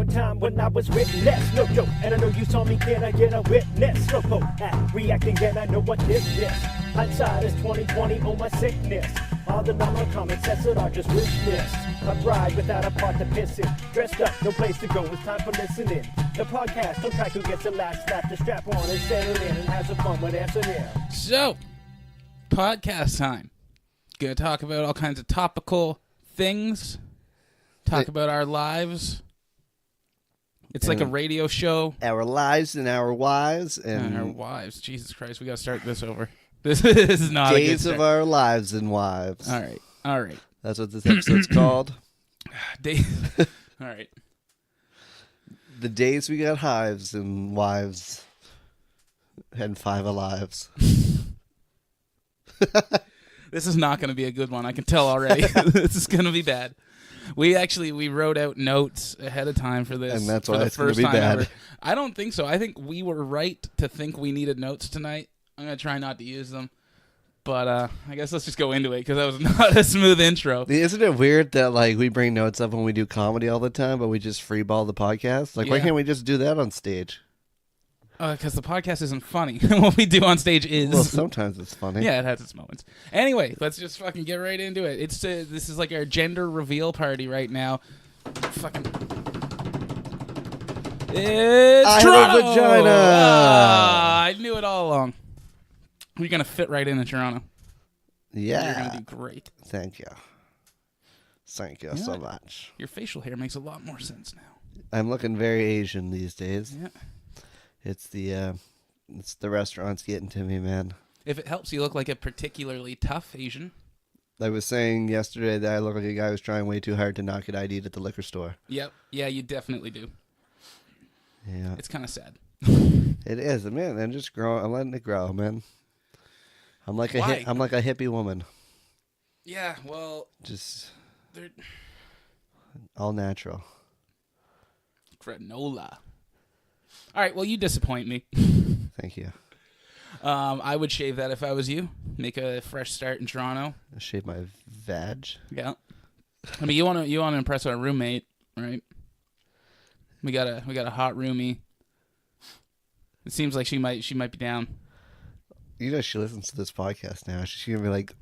one time when I was witness, no joke. And I know you saw me, can I get a witness? Slowpoke at reacting, and I know what this is. Hindsight is 20/20, oh my sickness. All the normal comments that are just wish lists. A bride without a part to piss in. Dressed up, no place to go, it's time for listening. The podcast on track, who gets the last slap to strap on and settle in and have some fun with S&M. So, podcast time. Gonna talk about all kinds of topical things. Talk about our lives. It's like a radio show. Our lives and our wives. And our wives. Jesus Christ, we gotta start this over. This is not a good Days start. of our lives and wives. All right. That's what this episode's called. All right. The days we got hives and wives and 5 alives. This is not going to be a good one. I can tell already. This is going to be bad. We wrote out notes ahead of time for this. And that's for why the it's going to first be time bad. ever. I don't think so. I think we were right to think we needed notes tonight. I'm going to try not to use them. But I guess let's just go into it because that was not a smooth intro. Isn't it weird that like we bring notes up when we do comedy all the time, but we just freeball the podcast? Like, why can't we just do that on stage? Because the podcast isn't funny. What we do on stage is... Well, sometimes it's funny. Yeah, it has its moments. Anyway, let's just fucking get right into it. This is like our gender reveal party right now. Fucking... It's I Toronto! have a vagina! I knew it all along. You're going to fit right in Toronto. Yeah. You're going to do great. Thank you. Thank you so much. Your facial hair makes a lot more sense now. I'm looking very Asian these days. Yeah. It's the restaurants getting to me, man. If it helps, you look like a particularly tough Asian. I was saying yesterday that I look like a guy who's trying way too hard to not get ID'd at the liquor store. Yep. Yeah, you definitely do. Yeah. It's kind of sad. It is, man. I'm just growing. I'm letting it grow, man. I'm like I'm like a hippie woman. Yeah, well... Just they're... all natural. Granola. All right, well, you disappoint me. Thank you. I would shave that if I was you. Make a fresh start in Toronto. I shave my vag. Yeah. I mean, you want to impress our roommate, right? We got a hot roomie. It seems like she might be down. You know, she listens to this podcast now. She's gonna be like,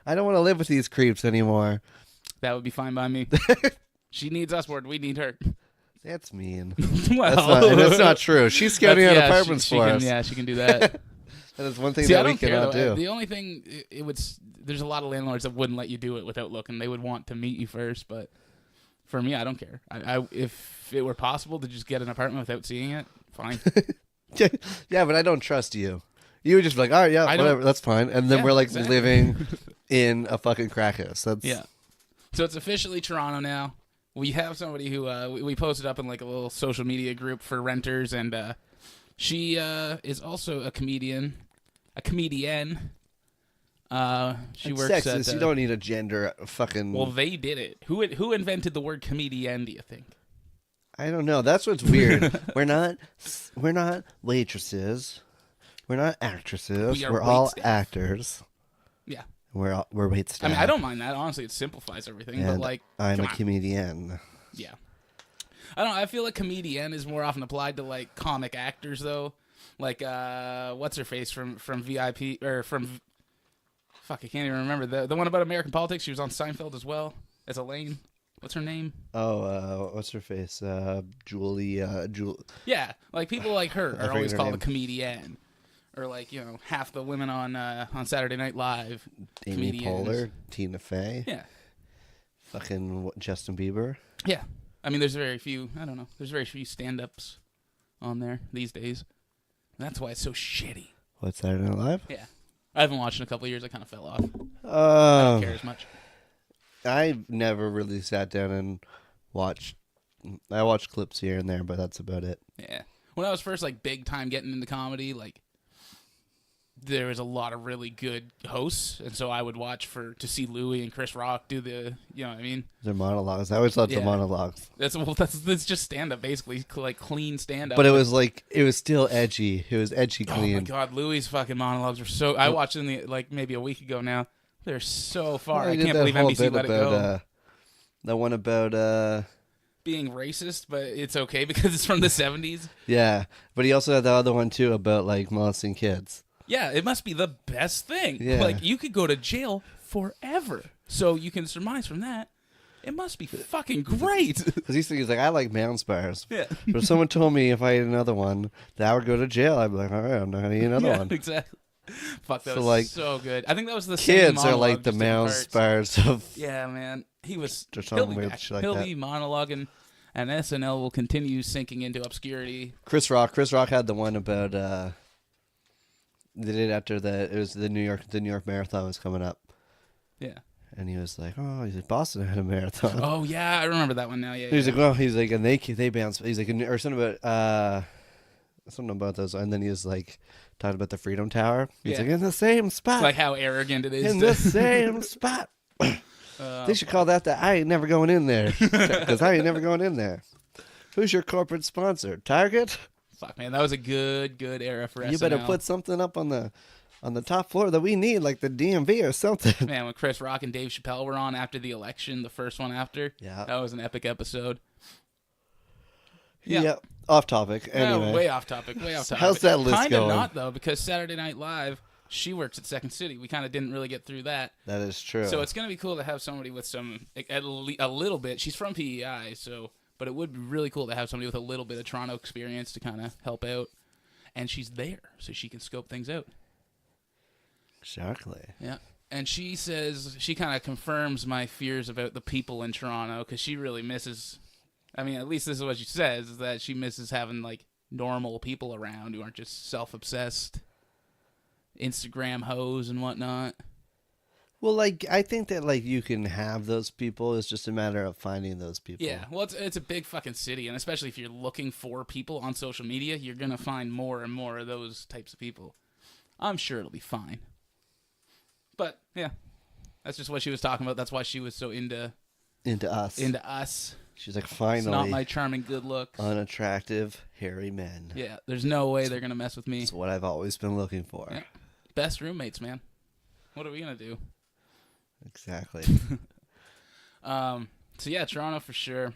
I don't want to live with these creeps anymore. That would be fine by me. She needs us more than we need her. That's mean. Well, that's not true. She's scouting out apartments for us. Yeah, she can do that. That is one thing See, that I we don't care, cannot though. do. The only thing there's a lot of landlords that wouldn't let you do it without looking. They would want to meet you first, but for me, I don't care. I if it were possible to just get an apartment without seeing it, fine. Yeah, but I don't trust you. You would just be like, all right, yeah, whatever, that's fine. And then we're like living in a fucking crack house. Yeah. So it's officially Toronto now. We have somebody who we posted up in like a little social media group for renters, and she is also a comedian. She works sexist. at... You don't need a gender fucking... Well, they did it. Who invented the word comedian, do you think? I don't know. That's what's weird. We're not waitresses. We're not actresses. We're all actors. Yeah. We're wait staff. I mean, I don't mind that. Honestly, it simplifies everything. And but like, I'm a comedian. Yeah. I don't know. I feel like comedian is more often applied to like comic actors though. Like what's her face from VIP or from fuck, I can't even remember the one about American politics. She was on Seinfeld as well as Elaine. What's her name? Oh, what's her face? Julie. Yeah, like people like her are always called a name. comedian. Or like, you know, half the women on Saturday Night Live. Amy comedians. Poehler, Tina Fey. Yeah. Fucking Justin Bieber. Yeah. I mean, there's very few stand-ups on there these days. That's why it's so shitty. What's Saturday Night Live? Yeah. I haven't watched in a couple of years. I kind of fell off. I don't care as much. I never really sat down and watched. I watched clips here and there, but that's about it. Yeah. When I was first, like, big time getting into comedy, like, there was a lot of really good hosts, and so I would watch to see Louis and Chris Rock do the, you know what I mean? Their monologues. I always loved the monologues. That's just stand-up, basically, like clean stand-up. But it was still edgy. It was edgy clean. Oh my god, Louis' fucking monologues were so... I watched them maybe a week ago now. They're so far. I can't believe NBC let it go. The one about being racist, but it's okay because it's from the 70s. Yeah, but he also had the other one too about like molesting kids. Yeah, it must be the best thing. Yeah. Like, you could go to jail forever. So you can surmise from that, it must be fucking great. Because he's like, I like mounds bars. Yeah. But if someone told me if I ate another one, that I would go to jail, I'd be like, all right, I'm not going to eat another Yeah, one. Exactly. Fuck, that So, was like, so good. I think that was the same Kids are monologue, like the just different mounds parts. bars of... Yeah, man. He was... Or He'll something be weird back. shit like He'll that. be monologuing, and SNL will continue sinking into obscurity. Chris Rock had the one about... they did after it was the New York Marathon was coming up. Yeah. And he was like, oh, he's like, Boston had a marathon. Oh, yeah, I remember that one now. Yeah. He's yeah. like, well, he's like, and they bounced. He's like, or something about those. And then he was like, talking about the Freedom Tower. He's Yeah. like, in the same spot. It's like how arrogant it is. In the same spot. They should call that I ain't never going in there. Because I ain't never going in there. Who's your corporate sponsor? Target? Fuck, man, that was a good era for SNL. You better put something up on the top floor that we need, like the DMV or something. Man, when Chris Rock and Dave Chappelle were on after the election, the first one after, Yeah. that was an epic episode. Yeah. Off topic. Anyway. Way off topic. How's that list Kinda going? not, though, because Saturday Night Live, she works at Second City. We kind of didn't really get through that. That is true. So it's going to be cool to have somebody with a little bit. She's from PEI, but it would be really cool to have somebody with a little bit of Toronto experience to kind of help out. And she's there, so she can scope things out. Exactly. Yeah. And she says, she kind of confirms my fears about the people in Toronto, because she really misses, I mean, at least this is what she says, is that she misses having, like, normal people around who aren't just self-obsessed Instagram hoes and whatnot. Well, like, I think that, like, you can have those people. It's just a matter of finding those people. Yeah, well, it's a big fucking city, and especially if you're looking for people on social media, you're going to find more and more of those types of people. I'm sure it'll be fine. But, yeah, that's just what she was talking about. That's why she was so into us. She's like, finally. It's not my charming good looks. Unattractive, hairy men. Yeah, there's no way they're going to mess with me. That's what I've always been looking for. Yeah. Best roommates, man. What are we going to do? Exactly. So, yeah, Toronto for sure.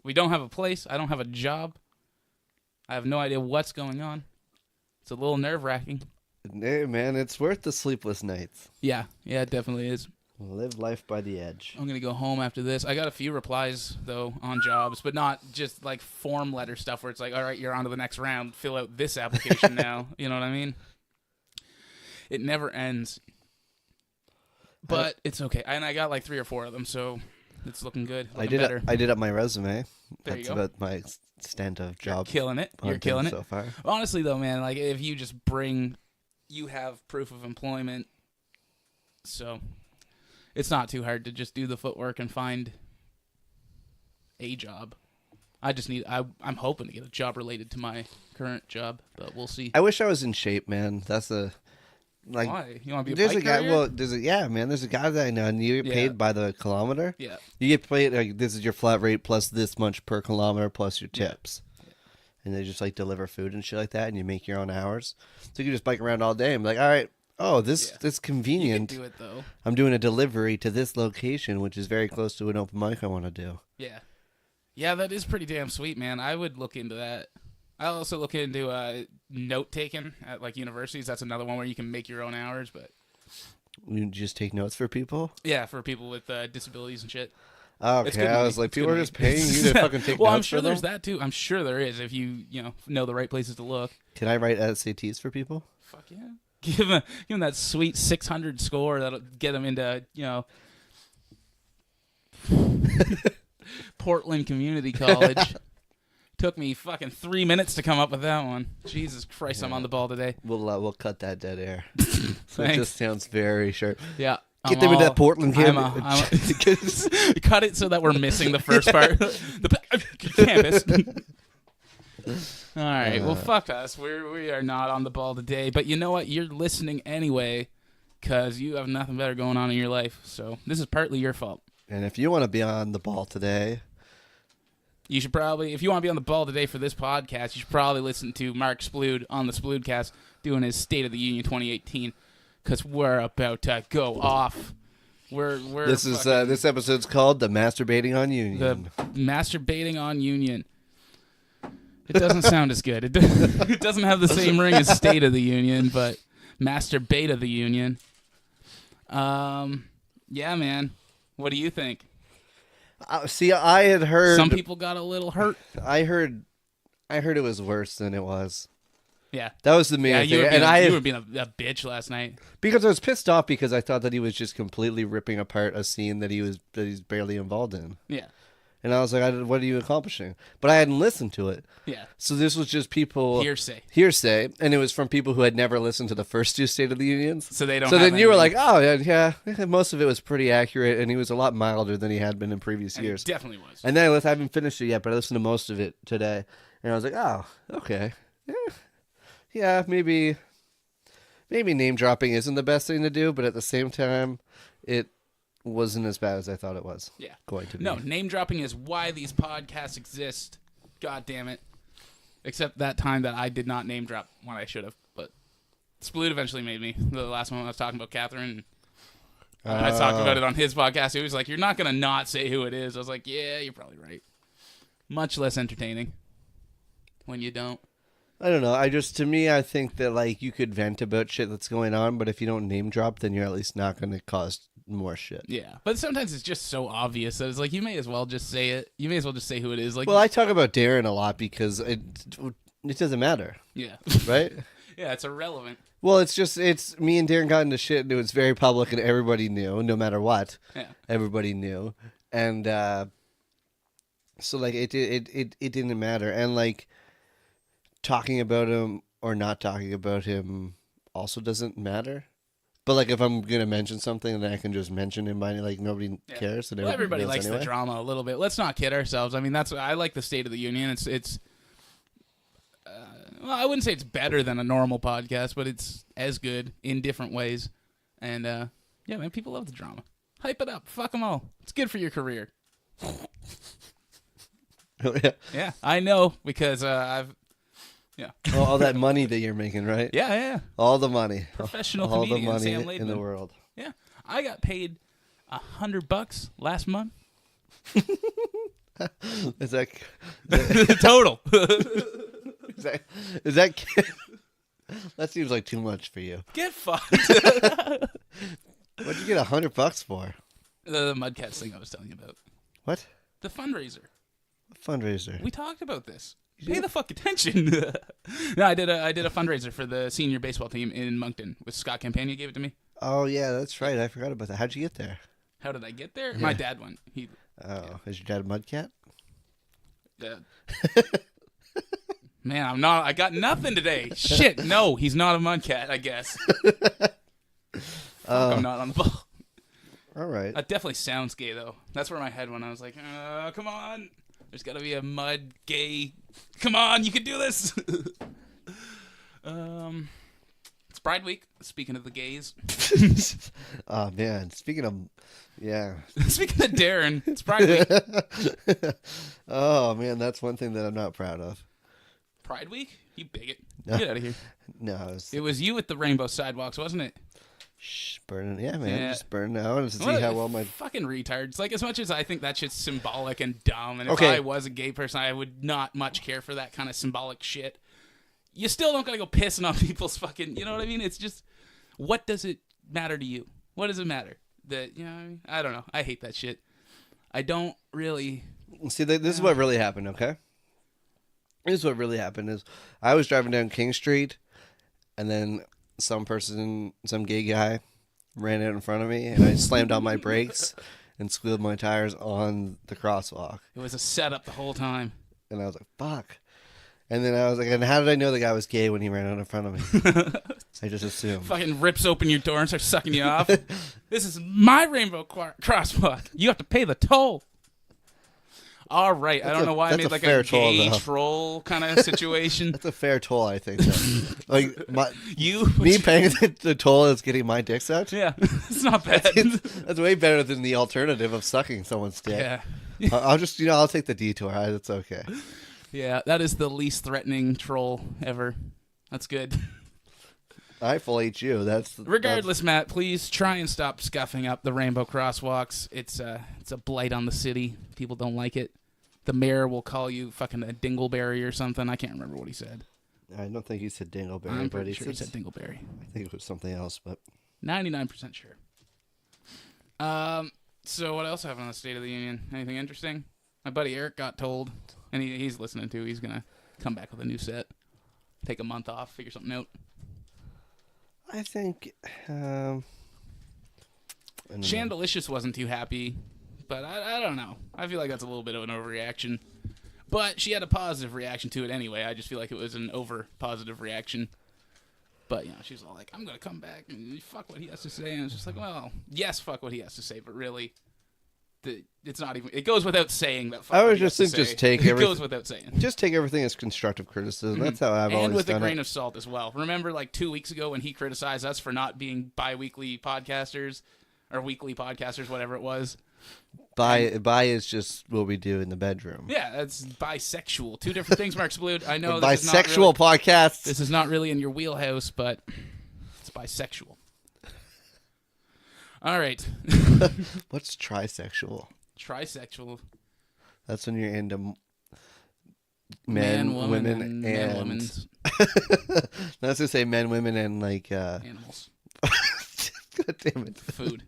We don't have a place. I don't have a job. I have no idea what's going on. It's a little nerve-wracking. Hey, man, it's worth the sleepless nights. Yeah, it definitely is. Live life by the edge. I'm going to go home after this. I got a few replies, though, on jobs, but not just, like, form letter stuff where it's like, all right, you're on to the next round. Fill out this application now. You know what I mean? It never ends. But it's okay. And I got, like, 3 or 4 of them, so it's looking good. I did up my resume. There you That's go. about my extent of job. You're killing it. You're killing it. So far. Honestly, though, man, like, if you just you have proof of employment, so it's not too hard to just do the footwork and find a job. I'm hoping to get a job related to my current job, but we'll see. I wish I was in shape, man. That's like. Why? You want to be a There's bike a guy. courier? Well, there's a guy that I know, and you get paid by the kilometer. Yeah. You get paid like this is your flat rate plus this much per kilometer plus your tips. Yeah. And they just like deliver food and shit like that, and you make your own hours. So you can just bike around all day and be like, all right, this convenient. You can do it though. I'm doing a delivery to this location, which is very close to an open mic I want to do. Yeah. Yeah, that is pretty damn sweet, man. I would look into that. I'll also look into note taking at like universities. That's another one where you can make your own hours, but you just take notes for people. Yeah, for people with disabilities and shit. Okay, I was like, people are just paying you to fucking take notes. Well, I'm sure for them? there's that too. I'm sure there is if you know the right places to look. Can I write SATs for people? Fuck yeah. Give him that sweet 600 score that'll get him into Portland Community College. Took me fucking 3 minutes to come up with that one. Jesus Christ, I'm on the ball today. We'll cut that dead air. So it just sounds very sharp. Yeah. Get them into that Portland campus. Cut it so that we're missing the first part. The campus. All right. Well, fuck us. We are not on the ball today. But you know what? You're listening anyway because you have nothing better going on in your life. So this is partly your fault. And if you want to be on the ball today, you should probably, if you want to be on the ball today for this podcast, you should probably listen to Mark Splude on the Spludecasts doing his State of the Union 2018 because we're about to go off. We're This episode's called "The Masturbating on Union." the masturbating on Union. It doesn't sound as good. It doesn't have the same ring as State of the Union, but Masturbate of the Union. Yeah, man. What do you think? See, I had heard Some people got a little hurt. I heard it was worse than it was. Yeah. That was the main thing. You were being a bitch last night. Because I was pissed off because I thought that he was just completely ripping apart a scene that he's barely involved in. Yeah. And I was like, what are you accomplishing? But I hadn't listened to it. Yeah. So this was just people hearsay, and it was from people who had never listened to the first two State of the Unions. So they don't. So have then you were anything. like, oh yeah, most of it was pretty accurate, and he was a lot milder than he had been in previous And years. it definitely was. And then I haven't finished it yet, but I listened to most of it today, and I was like, oh, okay, yeah, maybe name dropping isn't the best thing to do, but at the same time, it wasn't as bad as I thought it was. Yeah. Going to be. No, name dropping is why these podcasts exist. God damn it. Except that time that I did not name drop when I should have. But Splude eventually made me. The last one I was talking about Catherine. I talked about it on his podcast. He was like, you're not going to not say who it is. I was like, yeah, you're probably right. Much less entertaining when you don't. I don't know. To me, I think that like you could vent about shit that's going on, but if you don't name drop, then you're at least not going to cause more shit. Yeah, but sometimes it's just so obvious that it's like you may as well just say it. You may as well just say who it is. Like, well, I talk about Darren a lot because it doesn't matter. Yeah. Right? Yeah, it's irrelevant. Well, it's me and Darren got into shit and it was very public and everybody knew, no matter what. Yeah. Everybody knew. And so like it didn't matter. And like talking about him or not talking about him also doesn't matter. But like if I'm gonna mention something, then I can just mention him by like nobody cares. And well, everybody likes anyway. the drama a little bit. Let's not kid ourselves. I mean, I like the State of the Union. It's well, I wouldn't say it's better than a normal podcast, but it's as good in different ways. And yeah, man, people love the drama. Hype it up. Fuck them all. It's good for your career. Yeah, I know because I've. Yeah. All that money that you're making, right? Yeah. All the money. Professional all the comedian money Sam in the Laidman. world. Yeah. I got paid $100 last month. Is that Total. is that that seems like too much for you. Get fucked. What'd you get $100 for? The Mudcats thing I was telling you about. What? The fundraiser. Fundraiser. We talked about this. Pay the fuck attention. No, I did a fundraiser for the senior baseball team in Moncton with Scott Campagna. Gave it to me. Oh yeah, that's right. I forgot about that. How'd you get there? How did I get there? Yeah. My dad went. Is your dad a mudcat? Man, I'm not. I got nothing today. Shit. No, he's not a mudcat. I guess. I'm not on the ball. All right. That definitely sounds gay though. That's where my head went. I was like, come on. There's got to be a mud gay. Come on, you can do this. It's Pride Week. Speaking of the gays. Oh man, speaking of Darren, it's Pride Week. Oh man, that's one thing that I'm not proud of. Pride Week? You bigot. Get out of here. No, it was you with the rainbow sidewalks, wasn't it? Shh, burning. Yeah, man, Yeah. just burning. I wanted to see how well my fucking retards. Like, as much as I think that shit's symbolic and dumb, and if Okay. I was a gay person, I would not much care for that kind of symbolic shit. You still don't gotta go pissing on people's fucking. You know what I mean? It's just, what does it matter to you? What does it matter? That, you know what I mean? I don't know. I hate that shit. I don't really. see. This is what really happened. Okay. This is what really happened. Is I was driving down King Street, and then some gay guy, ran out in front of me, and I slammed on my brakes and squealed my tires on the crosswalk. It was a setup the whole time. And I was like, "Fuck." And then I was like, and how did I know the guy was gay when he ran out in front of me? I just assumed. Fucking rips open your door and starts sucking you off. This is my rainbow crosswalk. You have to pay the toll. All right. I don't know why I made like a gay troll kind of situation. That's a fair toll, I think. So. Like me paying the toll is getting my dick sucked. Yeah, it's not bad. That's way better than the alternative of sucking someone's dick. Yeah. I'll just I'll take the detour. It's okay. Yeah, that is the least threatening troll ever. That's good. I full hate you. Regardless, Matt, please try and stop scuffing up the rainbow crosswalks. It's a blight on the city. People don't like it. The mayor will call you fucking a dingleberry or something. I can't remember what he said. I don't think he said dingleberry, I'm but pretty sure he said dingleberry. I think it was something else, but 99% sure. So what else happened on the State of the Union? Anything interesting? My buddy Eric got told, and he's listening too. He's gonna come back with a new set. Take a month off, figure something out. I think Shandalicious wasn't too happy, but I don't know. I feel like that's a little bit of an overreaction. But she had a positive reaction to it anyway. I just feel like it was an over positive reaction. But, you know, she's all like, I'm going to come back and fuck what he has to say. And it's just like, well, yes, fuck what he has to say, but really, it's not even, it goes without saying that fuck I what would he has just to think say. just take It everything. goes without saying. Just take everything as constructive criticism. That's how I've always And with done a grain it. of salt as well. Remember, like 2 weeks ago when he criticized us for not being bi-weekly podcasters, or weekly podcasters, whatever it was. Bi is just what we do in the bedroom. Yeah, that's bisexual. Two different things, Mark Splude. I know Bisexual this is not really, podcasts. this is not really in your wheelhouse, but it's bisexual. All right. What's trisexual? Trisexual. That's when you're into Man, woman, women, and and women's I was gonna say men, women, and like animals. God damn it. Food.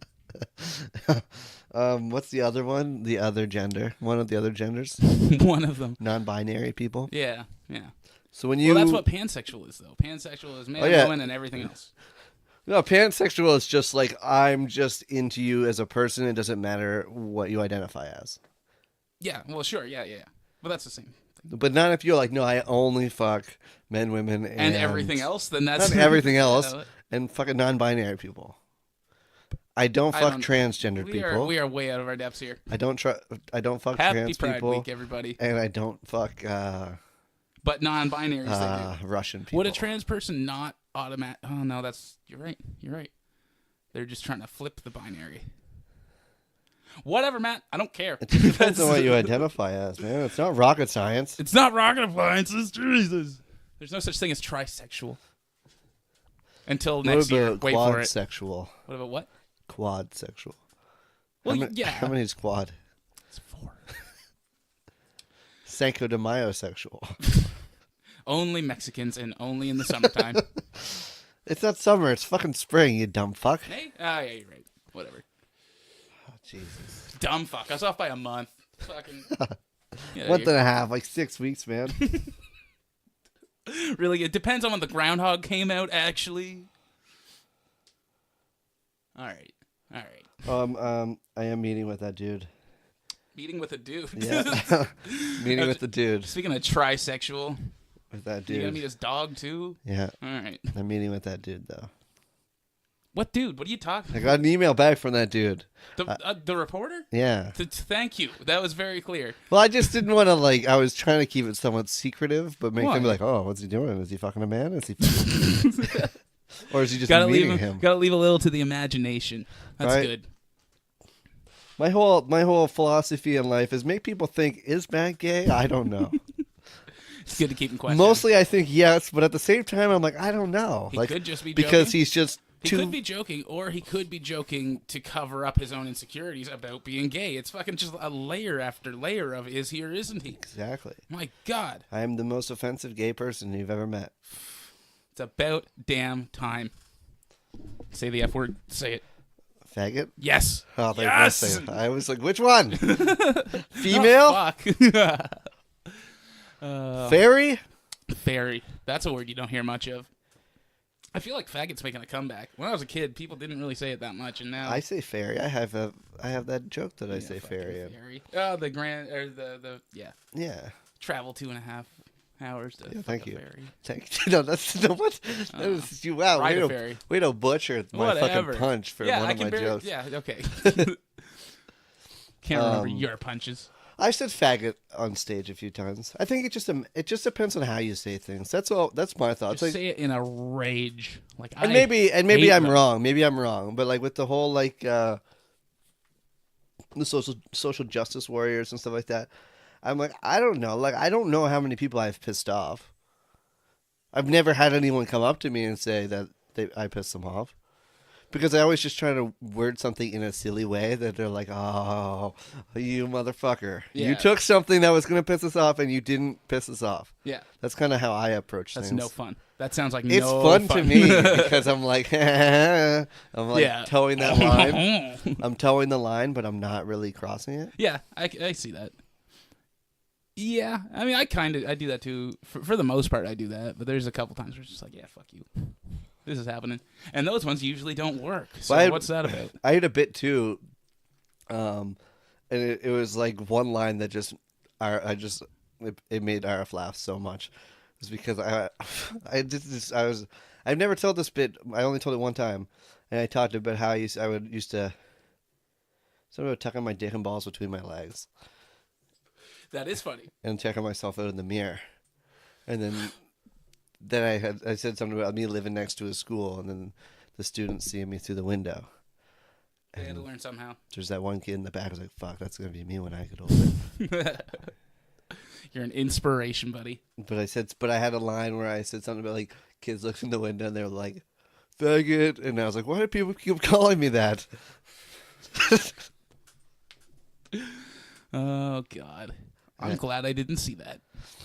What's the other one? The other gender. One of the other genders. One of them. Non-binary people. Yeah, yeah. So when you Well, that's what pansexual is, though. Pansexual is man, woman, and everything else. No, pansexual is just like I'm just into you as a person. It doesn't matter what you identify as. Yeah, well, sure, yeah. But that's the same thing. But not if you're like, no, I only fuck men, women, And everything else, then that's... Not everything else. Yeah, And fucking non-binary people. I don't fuck transgendered people. We are way out of our depths here. I don't fuck Happy trans Pride people. Week, everybody. And I don't fuck But non-binaries, they do. Russian people. Would a trans person not automatic? Oh no, you're right. They're just trying to flip the binary. Whatever, Matt. I don't care. It depends on what you identify as, man. It's not rocket science. It's not rocket appliances, Jesus. There's no such thing as trisexual. Until next year. Wait for it. Quad-sexual. What about what? Quad-sexual. Well, How yeah. many is quad? It's 4. Cinco de Mayo sexual. Only Mexicans and only in the summertime. It's not summer. It's fucking spring, you dumb fuck. Hey? Ah, yeah, you're right. Whatever. Oh, Jesus. Dumb fuck. I was off by a month. Fucking. Month and a half, like 6 weeks, man. Really, it depends on when the groundhog came out, actually. All right. I am meeting with that dude. Meeting with a dude. Yeah. Meeting with the dude. Speaking of trisexual, With that you dude. gonna meet his dog too? Yeah. All right. I'm meeting with that dude, though. What dude? What are you talking I about? got an email back from that dude. The reporter? Yeah. Thank you. That was very clear. Well, I just didn't want to, I was trying to keep it somewhat secretive, but make Why? them be like, oh, what's he doing? Is he fucking a man? Is he or is he just Gotta meeting him? Gotta leave a little to the imagination. That's Right. good. My whole philosophy in life is make people think, is Matt gay? I don't know. It's good to keep him questioning. Mostly I think yes, but at the same time, I'm like, I don't know. He could just be because joking. he's just He could be joking, or he could be joking to cover up his own insecurities about being gay. It's fucking just a layer after layer of is he or isn't he? Exactly. My God. I am the most offensive gay person you've ever met. It's about damn time. Say the F word. Say it. Faggot? Yes. Oh, they Yes! both say it. I was like, which one? Female? Oh, fuck. Fairy? Fairy. That's a word you don't hear much of. I feel like faggot's making a comeback. When I was a kid, people didn't really say it that much, and now I say fairy. I have that joke that I say fucking fairy in. fairy. Oh, the grand or the Yeah. travel 2.5 hours to fuck thank a you. fairy. No, that's no what. That is you. Wow, Ride a fairy. way to butcher my Whatever. fucking punch for Yeah, one I of can my barely, jokes. Yeah, okay. Can't remember your punches. I've said faggot on stage a few times. I think it just depends on how you say things. That's all. That's my thoughts. Just say it in a rage, like and I maybe hate I'm them. wrong. Maybe I'm wrong. But like with the whole the social justice warriors and stuff like that, I'm like, I don't know. Like I don't know how many people I've pissed off. I've never had anyone come up to me and say that I piss them off. Because I always just try to word something in a silly way that they're like, oh, you motherfucker. Yeah. You took something that was going to piss us off and you didn't piss us off. Yeah. That's kind of how I approach That's things. no fun. That sounds like It's no fun to me because I'm like, I'm like Yeah. towing that line. I'm towing the line, but I'm not really crossing it. Yeah, I see that. Yeah, I mean, I do that too. For the most part, I do that. But there's a couple times where it's just like, yeah, fuck you. This is happening. And those ones usually don't work. So what's that about? I had a bit too. And it was like one line that it made RF laugh so much. It was because I've never told this bit. I only told it one time. And I talked about how I used to something about tucking my dick and balls between my legs. That is funny. And checking myself out in the mirror. And then I said something about me living next to a school, and then the students seeing me through the window. They had to learn somehow. There's that one kid in the back who's like, fuck, that's going to be me when I get older. You're an inspiration, buddy. But I had a line where I said something about like kids looked in the window and they were like, faggot. And I was like, why do people keep calling me that? Oh, God. I'm glad I didn't see that.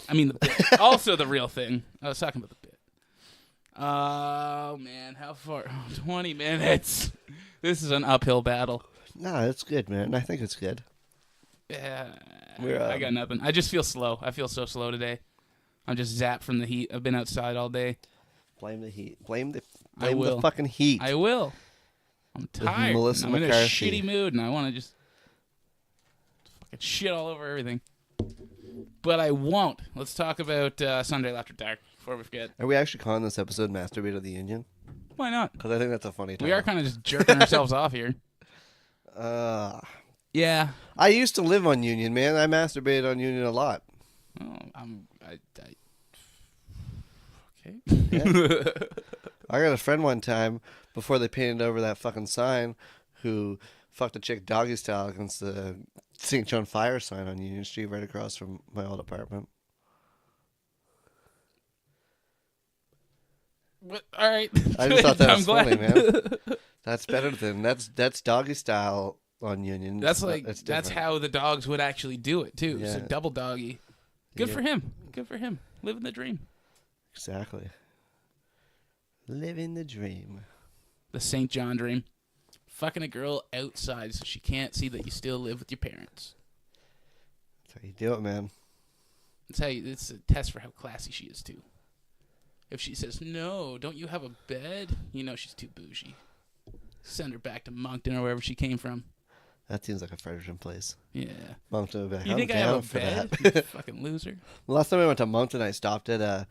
I mean, the bit. Also the real thing. I was talking about the bit. Oh, man. How far? 20 minutes. This is an uphill battle. No, it's good, man. I think it's good. Yeah. We're, I got nothing. I just feel slow. I feel so slow today. I'm just zapped from the heat. I've been outside all day. Blame the heat. Blame the will. fucking heat. I will. I'm tired. Melissa I'm in a McCarthy. shitty mood, and I want to just fucking shit all over everything. But I won't. Let's talk about Sunday After Dark before we forget. Are we actually calling this episode Masturbate of the Union? Why not? Because I think that's a funny title. We are kind of just jerking ourselves off here. Yeah. I used to live on Union, man. I masturbated on Union a lot. Oh, okay. Yeah. I got a friend one time, before they painted over that fucking sign, who fucked a chick doggy style against the St. John Fire sign on Union Street right across from my old apartment. But, all right. I just thought that was glad. funny, man. That's better than that's doggy style on Union. That's It's that's different. how the dogs would actually do it too. Yeah. So double doggy. Good Yeah. for him. Good for him. Living the dream. Exactly. Living the dream. The St. John dream. Fucking a girl outside so she can't see that you still live with your parents. That's how you do it, man. It's a test for how classy she is too. If she says, no, don't you have a bed? You know she's too bougie. Send her back to Moncton or wherever she came from. That seems like a Fredericton place. Yeah. Moncton would be like, You I'm think I down have a for bed? that. You fucking loser. The last time I went to Moncton, I stopped at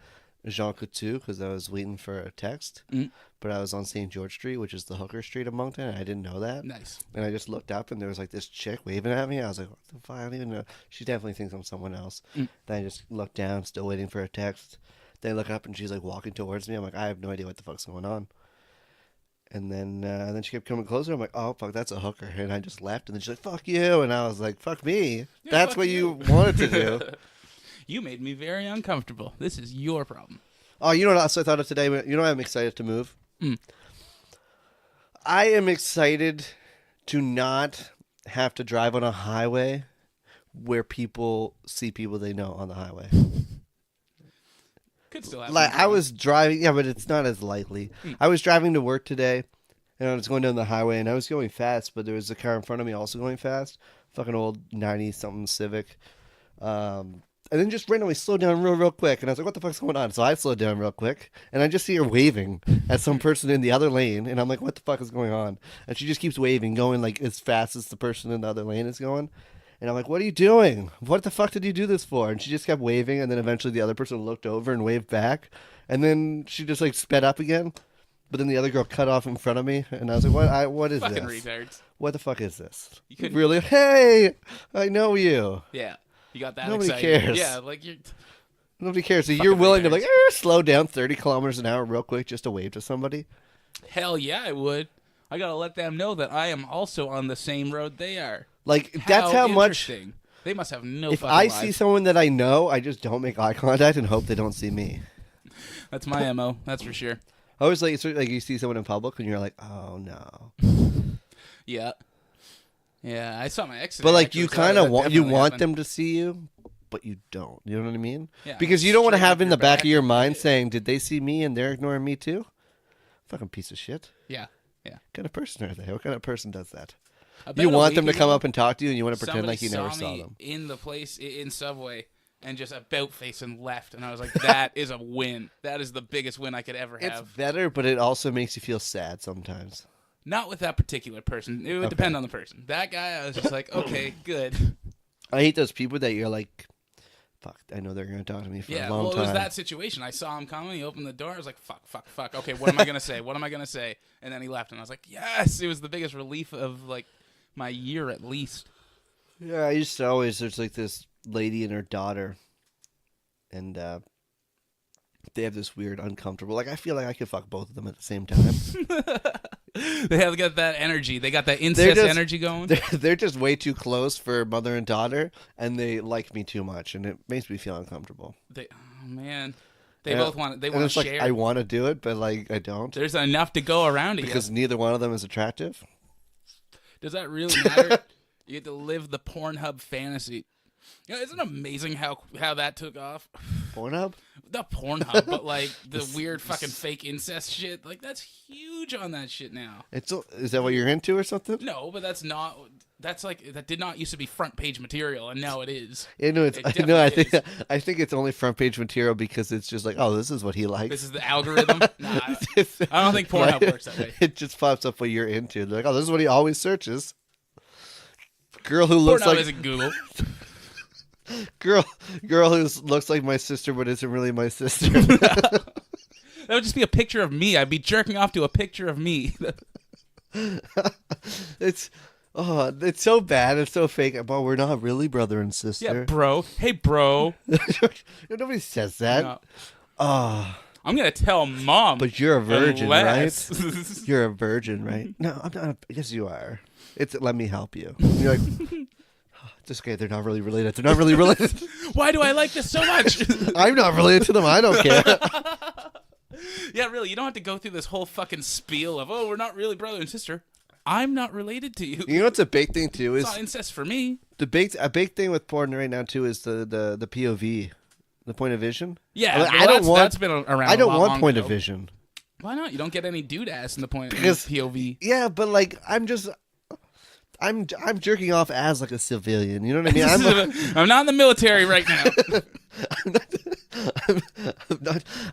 Jean Coutu because I was waiting for a text. Mm. But I was on St. George Street, which is the hooker street of Moncton, and I didn't know that. Nice. And I just looked up, and there was like this chick waving at me. I was like, what the fuck? I don't even know. She definitely thinks I'm someone else. Mm. Then I just looked down, still waiting for a text. Then I look up, and she's like walking towards me. I'm like, I have no idea what the fuck's going on. And then she kept coming closer. I'm like, oh, fuck, that's a hooker. And I just left. And then she's like, fuck you. And I was like, fuck me. Yeah, That's fuck what you. you wanted to do. You made me very uncomfortable. This is your problem. Oh, you know what else I thought of today? You know I'm excited to move? Mm. I am excited to not have to drive on a highway where people see people they know on the highway. Could still happen. Like, I was driving, yeah, but it's not as likely. I was driving to work today, and I was going down the highway, and I was going fast, but there was a car in front of me also going fast. Fucking old 90-something Civic. And then just randomly slowed down real quick, and I was like, what the fuck's going on? So I slowed down real quick, and I just see her waving at some person in the other lane, and I'm like, what the fuck is going on? And she just keeps waving, going like as fast as the person in the other lane is going. And I'm like, what are you doing? What the fuck did you do this for? And she just kept waving, and then eventually the other person looked over and waved back, and then she just like sped up again. But then the other girl cut off in front of me, and I was like, what is fucking this? retards. What the fuck is this? You couldn't- Really? Hey, I know you. Yeah. You got that Nobody excited. cares. Yeah, like you're... Nobody cares. So Fucking you're willing to retards. like slow down 30 kilometers an hour real quick just to wave to somebody? Hell yeah, I would. I gotta let them know that I am also on the same road they are. Like, that's how much. interesting. They must have no If fucking I lives. see someone that I know, I just don't make eye contact and hope they don't see me. That's my MO, that's for sure. I always like, it's like you see someone in public and you're like, oh no. Yeah. Yeah, I saw my ex. But like you kind of want happened. them to see you, but you don't. You know what I mean? Yeah, because you don't want to straight have up in the your back back. of your mind saying, "Did they see me and they're ignoring me too?" Fucking piece of shit. Yeah. What kind of person are they? What kind of person does that? About You a want week them to come ago, up and talk to you, and you want to pretend somebody like you never saw saw me them. in the place in Subway and just about face and left, and I was like, "That is a win. That is the biggest win I could ever It's have." better, but it also makes you feel sad sometimes. Not with that particular person. It would depend on the person. That guy, I was just like, "Okay, good." I hate those people that you're like, fuck, I know they're going to talk to me for a long well, time. it was that situation. I saw him coming. He opened the door. I was like, fuck. Okay, what am I going to say? What am I going to say? And then he left, and I was like, yes! It was the biggest relief of, like, my year at least. Yeah, I used to always, there's like this lady and her daughter, and they have this weird, uncomfortable, like I feel like I could fuck both of them at the same time. They have got that energy. They got that incest energy going. They're just way too close for mother and daughter, and they like me too much, and it makes me feel uncomfortable. Oh, man. They both want to and share. Like, I want to do it, but like I don't. There's enough to go around it. Because neither one of them is attractive. Does that really matter? You get to live the Pornhub fantasy. You know, isn't it amazing how that took off? Pornhub? Not Pornhub, but like the weird fucking fake incest shit. Like that's huge on that shit now. Is that what you're into or something? No, but that's not. That's like that did not used to be front page material, and now it is. Yeah, no, It I think it's only front page material because it's just like, oh, this is what he likes. This is the algorithm. Nah, I don't think Pornhub works that way. It just pops up what you're into. They're like, oh, this is what he always searches. Girl who looks Pornhub like isn't Google. girl who looks like my sister but isn't really my sister. That would just be a picture of me. I'd be jerking off to a picture of me. It's so bad. It's so fake. Well, we're not really brother and sister. Yeah, bro. Hey, bro. Nobody says that. No. Oh, I'm gonna tell mom. but you're a virgin, unless... right? You're a virgin, right? No, I'm not. Yes, you are. It's let me help you. You're like, oh, it's okay. They're not really related. They're not really related. Why do I like this so much? I'm not related to them. I don't care. Yeah, really. You don't have to go through this whole fucking spiel of, oh, we're not really brother and sister. I'm not related to you. You know what's a big thing too is It's not incest for me. a big thing with porn right now too is the POV, the point of vision. Yeah, Like, well, that's been around. I don't a lot want long point ago. of vision. Why not? You don't get any dude ass in the point Because- POV. Yeah, but like I'm jerking off as like a civilian. You know what I mean? I'm not in the military right now.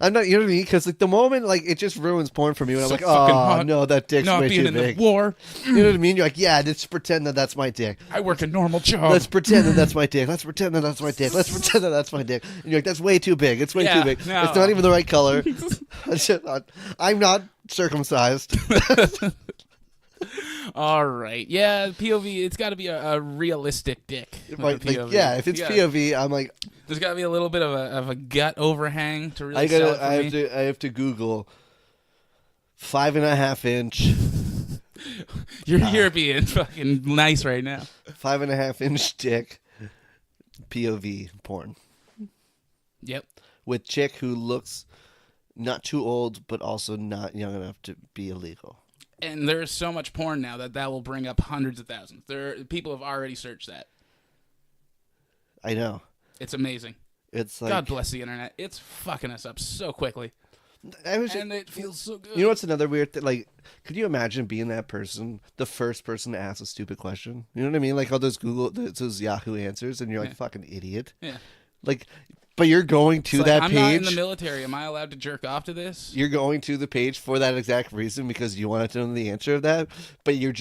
I'm not. You know what I mean? Because like the moment, like it just ruins porn for me. When I'm So like, fucking oh hot. no, that dick's Not way being too in big. the war. You know what I mean? You're like, yeah, let's pretend that that's my dick. I work a normal job. Let's pretend that that's my dick. Let's pretend that that's my dick. Let's pretend that that's my dick. And you're like, that's way too big. It's way Yeah, too big. no. It's not even the right color. I'm not circumcised. All right. Yeah, POV, it's got to be a realistic dick. with Like, the POV. yeah, if it's Yeah. POV, I'm like, There's got to be a little bit of a gut overhang to really I sell it for me. have to Google 5.5 inch, You're being fucking nice right now. 5.5 inch dick POV porn Yep. with chick who looks not too old but also not young enough to be illegal. And there's so much porn now that will bring up hundreds of thousands. People have already searched that. I know. It's amazing. It's like, God bless the internet. It's fucking us up so quickly. And it feels so good. You know what's another weird thing? Like, could you imagine being that person, the first person to ask a stupid question? You know what I mean? Like all those those Yahoo answers, and you're like, fucking idiot. Yeah. Like, but you're going to It's that like, page. I'm not in the military. Am I allowed to jerk off to this? You're going to the page for that exact reason because you wanted to know the answer of that, but you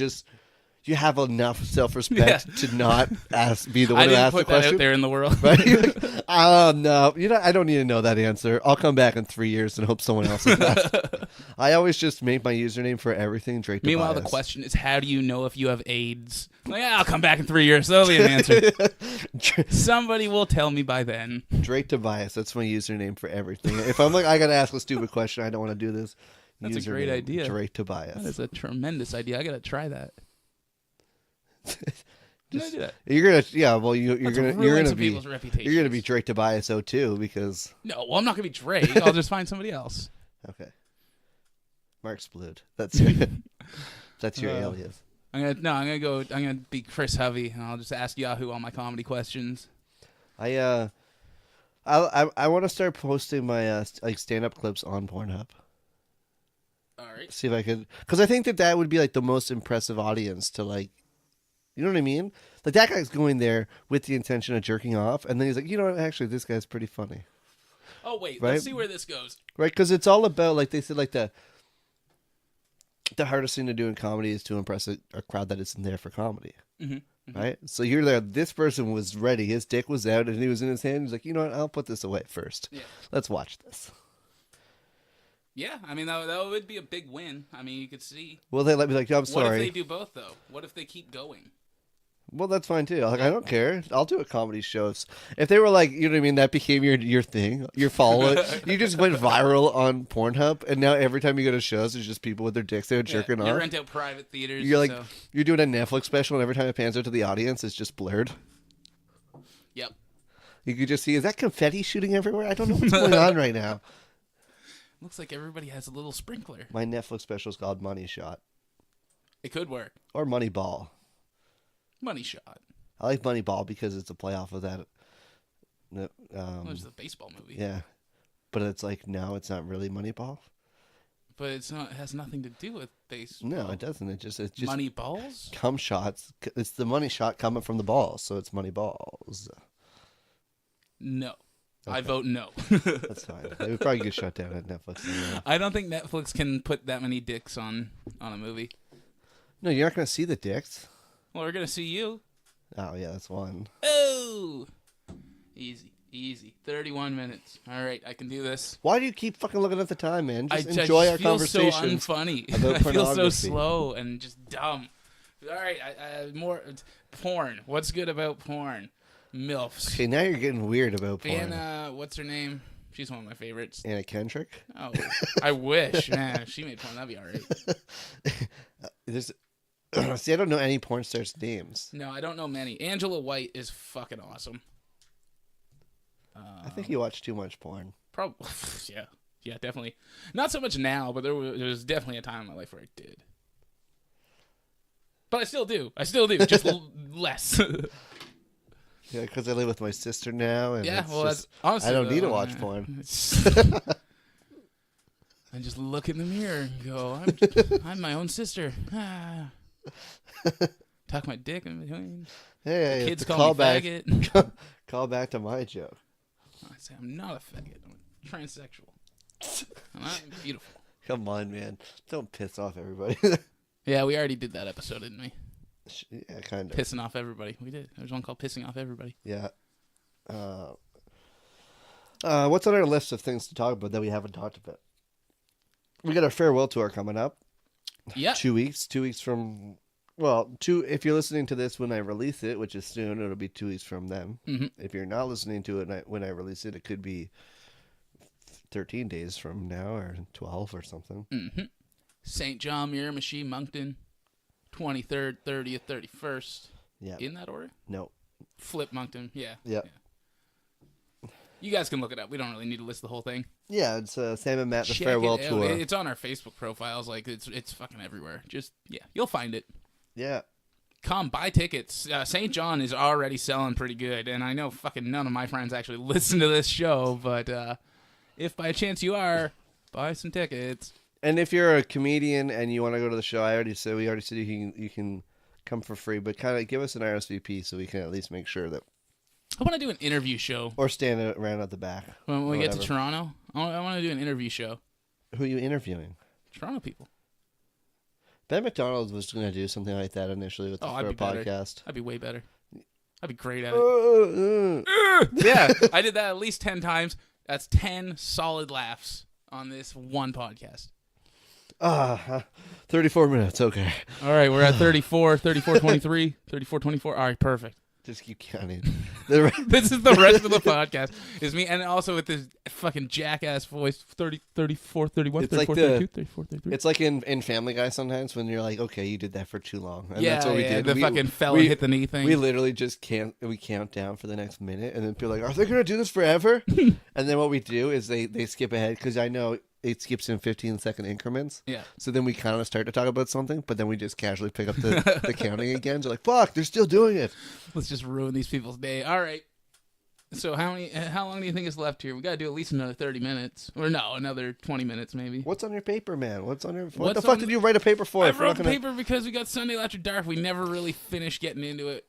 have enough self-respect to not be the one I to didn't ask put the that question. out there in the world. Right? You're like, oh no, I don't need to know that answer. I'll come back in 3 years and hope someone else is asked. I always just make my username for everything Drake Tobias. Meanwhile, the question is, how do you know if you have AIDS? Like, I'll come back in 3 years. That'll be an answer. Somebody will tell me by then. Drake Tobias. That's my username for everything. If I'm like, I gotta ask a stupid question, I don't want to do this. That's a great Username, idea. Drake Tobias. That is a tremendous idea. I gotta try that. Can I do that? You're gonna, yeah. Well, you're Let's gonna ruin some be people's reputations. you're gonna be Drake Tobias too because No, well, I'm not gonna be Drake. I'll just find somebody else. okay. Mark Splude. That's your that's your alias. I'm gonna be Chris Hovey, and I'll just ask Yahoo all my comedy questions. I want to start posting my like stand-up clips on Pornhub. All right. See if I could, because I think that would be like the most impressive audience to like, you know what I mean? Like that guy's going there with the intention of jerking off, and then he's like, you know what? Actually, this guy's pretty funny. Oh wait, right? Let's see where this goes. Right, because it's all about, like they said, like the hardest thing to do in comedy is to impress a crowd that isn't there for comedy. Mm-hmm. Mm-hmm. Right? So you're there. This person was ready. His dick was out and he was in his hand. He's like, you know what? I'll put this away first. Yeah. Let's watch this. Yeah, I mean, that would be a big win. I mean, you could see. Well, they let me like, I'm sorry. What if they do both, though? What if they keep going? Well, that's fine, too. Like, I don't care. I'll do a comedy show. If they were like, you know what I mean, that became your thing, your follow. You just went viral on Pornhub, and now every time you go to shows, there's just people with their dicks out jerking off. You rent out private theaters. You're like, you're doing a Netflix special, and every time it pans out to the audience, it's just blurred. Yep. You could just see, is that confetti shooting everywhere? I don't know what's going on right now. Looks like everybody has a little sprinkler. My Netflix special is called Money Shot. It could work. Or Money Ball. Money Shot. I like Money Ball because it's a playoff of that. There's the baseball movie. Yeah. But it's like, no, it's not really Moneyball. But it's not. It has nothing to do with baseball. No, it doesn't. It's just money balls. Cum shots. It's the money shot coming from the balls, so it's money balls. No. Okay. I vote no. That's fine. It would probably get shut down at Netflix. Anyway. I don't think Netflix can put that many dicks on a movie. No, you're not going to see the dicks. Well, we're going to see you. Oh, yeah, that's one. Oh! Easy. 31 minutes. All right, I can do this. Why do you keep fucking looking at the time, man? Just I enjoy our feel conversation. so unfunny. I feel so slow and just dumb. All right, more porn. What's good about porn? MILFs. Okay, now you're getting weird about porn. Anna, what's her name? She's one of my favorites. Anna Kendrick? Oh, I wish. Man, if she made porn, that'd be all right. See, I don't know any porn stars' names. No, I don't know many. Angela White is fucking awesome. I think you watch too much porn. Probably. Yeah, definitely. Not so much now, but there was definitely a time in my life where I did. But I still do. Just less. Yeah, because I live with my sister now. And yeah, well, that's honestly. I don't need to watch porn. I just look in the mirror and go, I'm my own sister. Tuck my dick in between. Hey, kids call me faggot. Call back to my joke. I say I'm not a faggot. I'm a transsexual. I'm beautiful. Come on, man. Don't piss off everybody. Yeah, we already did that episode, didn't we? Yeah, kind of. Pissing off everybody. We did. There's one called Pissing Off Everybody. Yeah. What's on our list of things to talk about that we haven't talked about? We got our farewell tour coming up. Yeah. 2 weeks. 2 weeks from... Well, if you're listening to this when I release it, which is soon, it'll be 2 weeks from then. Mm-hmm. If you're not listening to it when I release it, it could be 13 days from now or 12 or something. Mm-hmm. St. John, Miramichi, Moncton, 23rd, 30th, 31st. Yeah. In that order? No. Flip Moncton. Yeah. Yeah. You guys can look it up. We don't really need to list the whole thing. Yeah, it's Sam and Matt, the Check farewell it. tour. It's on our Facebook profiles. Like it's fucking everywhere. Just you'll find it. Yeah. Come buy tickets. St. John is already selling pretty good, and I know fucking none of my friends actually listen to this show, but if by chance you are, buy some tickets. And if you're a comedian and you want to go to the show, we already said you can come for free, but kind of give us an RSVP so we can at least make sure that. I want to do an interview show. Or stand around at the back. When we get to Toronto, I want to do an interview show. Who are you interviewing? Toronto people. Ben McDonald was going to do something like that initially for a podcast. I'd be way better. I'd be great at it. Yeah, I did that at least 10 times. That's 10 solid laughs on this one podcast. 34 minutes. Okay. All right, we're at 34, 23, 24. All right, perfect. Just keep counting. This is the rest of the podcast. Is me, and also with this fucking jackass voice, 30, 34, 31, 34, 32, 34, 33. It's like in Family Guy sometimes when you're like, okay, you did that for too long. And that's what we did. The fucking fell and hit the knee thing. We literally just count down for the next minute, and then people are like, are they going to do this forever? And then what we do is they skip ahead, because I know it skips in 15-second increments. Yeah. So then we kind of start to talk about something, but then we just casually pick up the counting again. So like, fuck, they're still doing it. Let's just ruin these people's day. All right. So how long do you think is left here? We got to do at least another 30 minutes. Or no, another 20 minutes maybe. What's on your paper, man? What the What's fuck on did you write a paper for? I if we're wrote not gonna... paper because we got Sunday After Dark. We never really finished getting into it.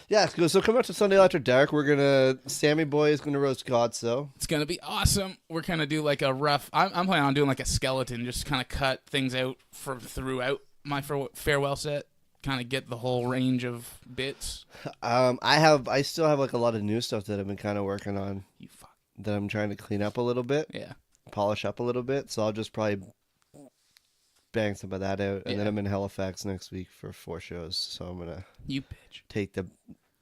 Yeah, so come out to Sunday After Dark. We're gonna Sammy Boy is gonna roast Godso. It's gonna be awesome. We're gonna do like a rough. I'm planning on doing like a skeleton, just kind of cut things out from throughout my farewell set. Kind of get the whole range of bits. I still have like a lot of new stuff that I've been kind of working on. You fuck. That I'm trying to clean up a little bit. Yeah. Polish up a little bit. So I'll just probably bang some of that out, and then I'm in Halifax next week for 4 shows. So I'm gonna You bitch. take the.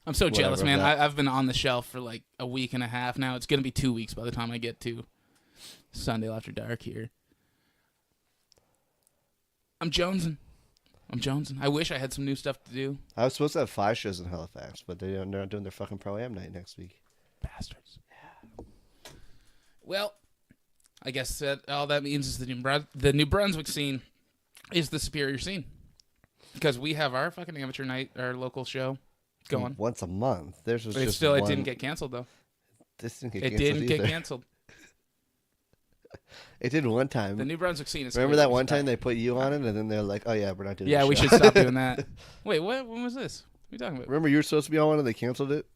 I'm so jealous, man. that. I've been on the shelf for like a week and a half now. It's gonna be 2 weeks by the time I get to Sunday After Dark here. I'm jonesing. I wish I had some new stuff to do. I was supposed to have 5 shows in Halifax, but they're not doing their fucking Pro-Am night next week. Bastards. Yeah. Well, I guess that all that means is the New Brunswick scene is the superior scene. Because we have our fucking amateur night, our local show going. Once a month. Theirs was just It one. didn't get canceled, though. This didn't get It canceled didn't get either. canceled. It did one time. The New Brunswick scene is Remember crazy. that one time they put you on it, and then they're like, "Oh yeah, we're not doing." Yeah, the we show. should stop doing that. Wait, what? When was this? What are you talking about? Remember you were supposed to be on one, and they canceled it.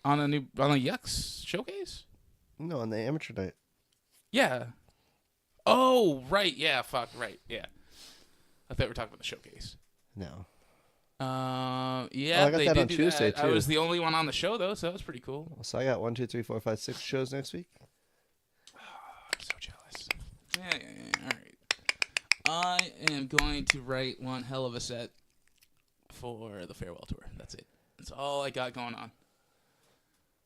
On a Yucks showcase? No, on the amateur night. Yeah. Oh, right. Yeah, fuck. Right. Yeah. I thought we were talking about the showcase. No. Yeah, I got they that did on do Tuesday, that. I too. was the only one on the show, though, so that was pretty cool. So I got 1, 2, 3, 4, 5, 6 shows next week. I'm so jealous. Yeah. All right. I am going to write one hell of a set for the farewell tour. That's it. That's all I got going on.